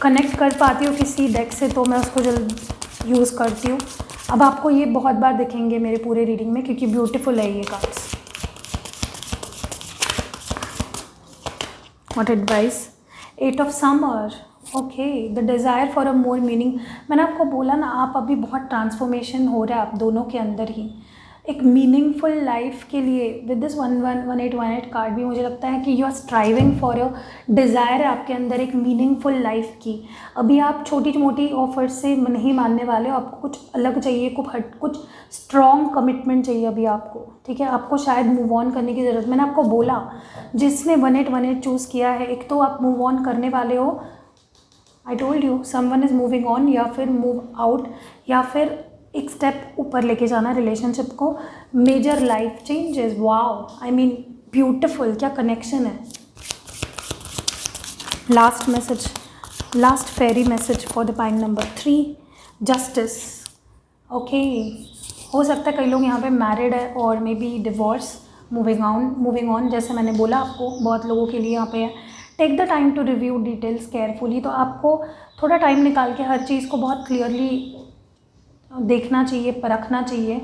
कनेक्ट कर पाती हूँ किसी डेक से तो मैं उसको जल्द यूज़ करती हूँ। अब आपको ये बहुत बार दिखेंगे मेरे पूरे रीडिंग में, क्योंकि ब्यूटीफुल है ये cards. What advice? 8 of summer, okay, the desire for a more meaning. मैंने आपको बोला ना, आप अभी बहुत ट्रांसफॉर्मेशन हो रहा है आप दोनों के अंदर ही, एक मीनिंगफुल लाइफ के लिए। विद दिस 1118 कार्ड भी मुझे लगता है कि you are striving for a desire है आपके अंदर एक मीनिंगफुल लाइफ की। अभी आप छोटी मोटी ऑफर्स से नहीं मानने वाले हो, आपको कुछ अलग चाहिए, कुछ स्ट्रॉन्ग कमिटमेंट चाहिए अभी आपको, ठीक है। आपको शायद मूव ऑन करने की ज़रूरत, मैंने आपको बोला जिसने 1818 चूज़ किया है, एक तो आप मूव ऑन करने वाले हो, आई told you someone is moving on, या फिर मूव आउट, या फिर एक स्टेप ऊपर लेके जाना रिलेशनशिप को, major life changes. Wow, I mean beautiful, क्या कनेक्शन है। Last message, last fairy message for the pile number 3, justice, okay. हो सकता है कई लोग यहाँ पे मैरिड है और may be divorce, moving on, जैसे मैंने बोला आपको बहुत लोगों के लिए यहाँ पे है। Take the time to review details carefully, तो आपको थोड़ा टाइम निकाल के हर चीज़ को बहुत क्लियरली देखना चाहिए, परखना चाहिए।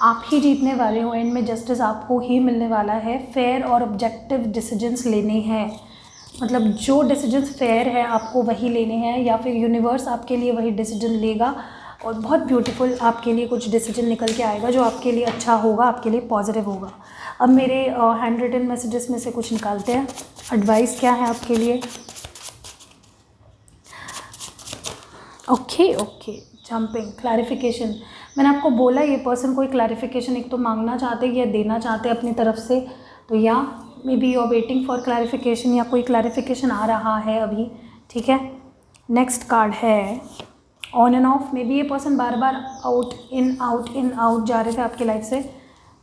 आप ही जीतने वाले हो, एंड में जस्टिस आपको ही मिलने वाला है। फेयर और ऑब्जेक्टिव डिसीजंस लेने हैं, मतलब जो डिसीजंस फेयर है आपको वही लेने हैं, या फिर यूनिवर्स आपके लिए वही डिसीजन लेगा, और बहुत ब्यूटीफुल आपके लिए कुछ डिसीजन निकल के आएगा जो आपके लिए अच्छा होगा, आपके लिए पॉजिटिव होगा। अब मेरे हैंड रिटन मैसेजेस में से कुछ निकालते हैं, एडवाइस क्या है आपके लिए। Okay, jumping, clarification. मैंने आपको बोला ये पर्सन कोई क्लैरिफिकेशन एक तो मांगना चाहते हैं या देना चाहते हैं अपनी तरफ से, तो या maybe you are waiting for clarification, या कोई क्लैरिफिकेशन आ रहा है अभी, ठीक है। नेक्स्ट कार्ड है on and off. Maybe ये पर्सन बार बार आउट इन आउट जा रहे थे आपकी लाइफ से,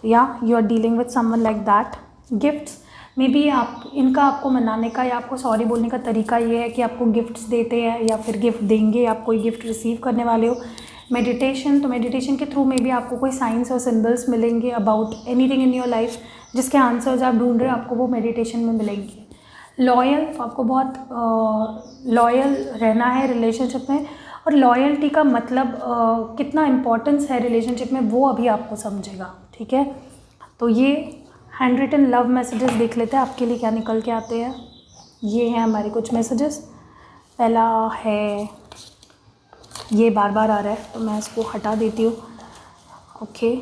तो या you are dealing with someone like that. Gifts, maybe आप इनका आपको मनाने का या आपको सॉरी बोलने का तरीका ये है कि आपको गिफ्ट्स देते हैं या फिर गिफ्ट देंगे, आप कोई गिफ्ट रिसीव करने वाले हो। मेडिटेशन, तो मेडिटेशन के थ्रू में भी आपको कोई साइंस और सिंबल्स मिलेंगे about anything in your life, जिसके आंसर्स आप ढूंढ रहे हो आपको वो मेडिटेशन में मिलेंगे। लॉयल, तो आपको बहुत लॉयल रहना है रिलेशनशिप में, और लॉयल्टी का मतलब कितना इम्पोर्टेंस है रिलेशनशिप में वो अभी आपको समझेगा, ठीक है। तो ये हैंड रिटन लव मैसेजेस देख लेते हैं आपके लिए क्या निकल के आते हैं। ये हैं हमारे कुछ मैसेजेस। पहला है, ये बार बार आ रहा है तो मैं इसको हटा देती हूँ, ओके।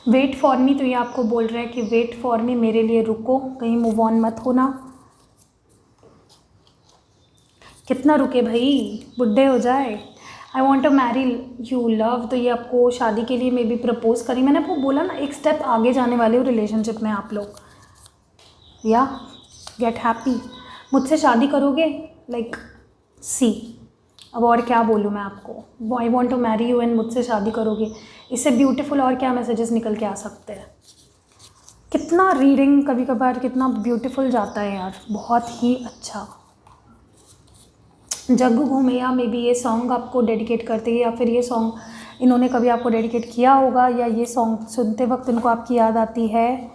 वेट फॉर मी, तो ये आपको बोल रहा है कि वेट फॉर मी, मेरे लिए रुको, कहीं मूव ऑन मत होना, कितना रुके भाई, बुढ़े हो जाए। I want to marry you love, तो ये आपको शादी के लिए मे बी प्रपोज करी। मैंने आपको बोला ना, एक स्टेप आगे जाने वाले हो रिलेशनशिप में आप लोग। या गेट हैप्पी, मुझसे शादी करोगे, लाइक सी, अब और क्या बोलूँ मैं आपको। I want to marry you and मुझसे शादी करोगे, इससे ब्यूटीफुल और क्या मैसेजेस निकल के आ सकते हैं। कितना रीडिंग कभी कभार कितना ब्यूटीफुल जाता है यार, बहुत ही अच्छा। जग घूमे, मे बी ये सॉन्ग आपको डेडिकेट करते हैं, या फिर ये सॉन्ग इन्होंने कभी आपको डेडिकेट किया होगा, या ये सॉन्ग सुनते वक्त इनको आपकी याद आती है।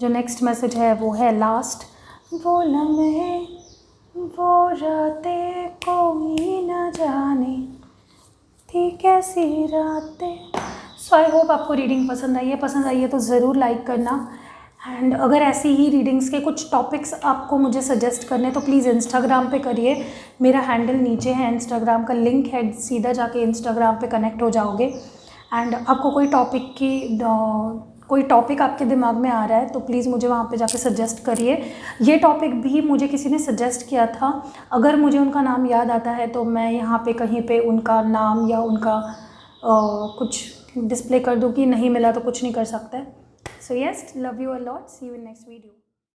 जो नेक्स्ट मैसेज है वो है लास्ट, वो लम्हे वो रातें कोई न जाने थी कैसी रातें। सो आई होप आपको रीडिंग पसंद आई है तो ज़रूर लाइक करना। एंड अगर ऐसी ही रीडिंग्स के कुछ टॉपिक्स आपको मुझे सजेस्ट करने तो प्लीज़ इंस्टाग्राम पे करिए। मेरा हैंडल नीचे है, इंस्टाग्राम का लिंक है, सीधा जाके इंस्टाग्राम पे कनेक्ट हो जाओगे। एंड आपको कोई टॉपिक आपके दिमाग में आ रहा है तो प्लीज़ मुझे वहाँ पे जाके सजेस्ट करिए। ये टॉपिक भी मुझे किसी ने सजेस्ट किया था, अगर मुझे उनका नाम याद आता है तो मैं यहाँ पे कहीं पे उनका नाम या उनका कुछ डिस्प्ले कर दूँ। कि नहीं मिला तो कुछ नहीं कर सकते। So yes, love you a lot. See you in next video.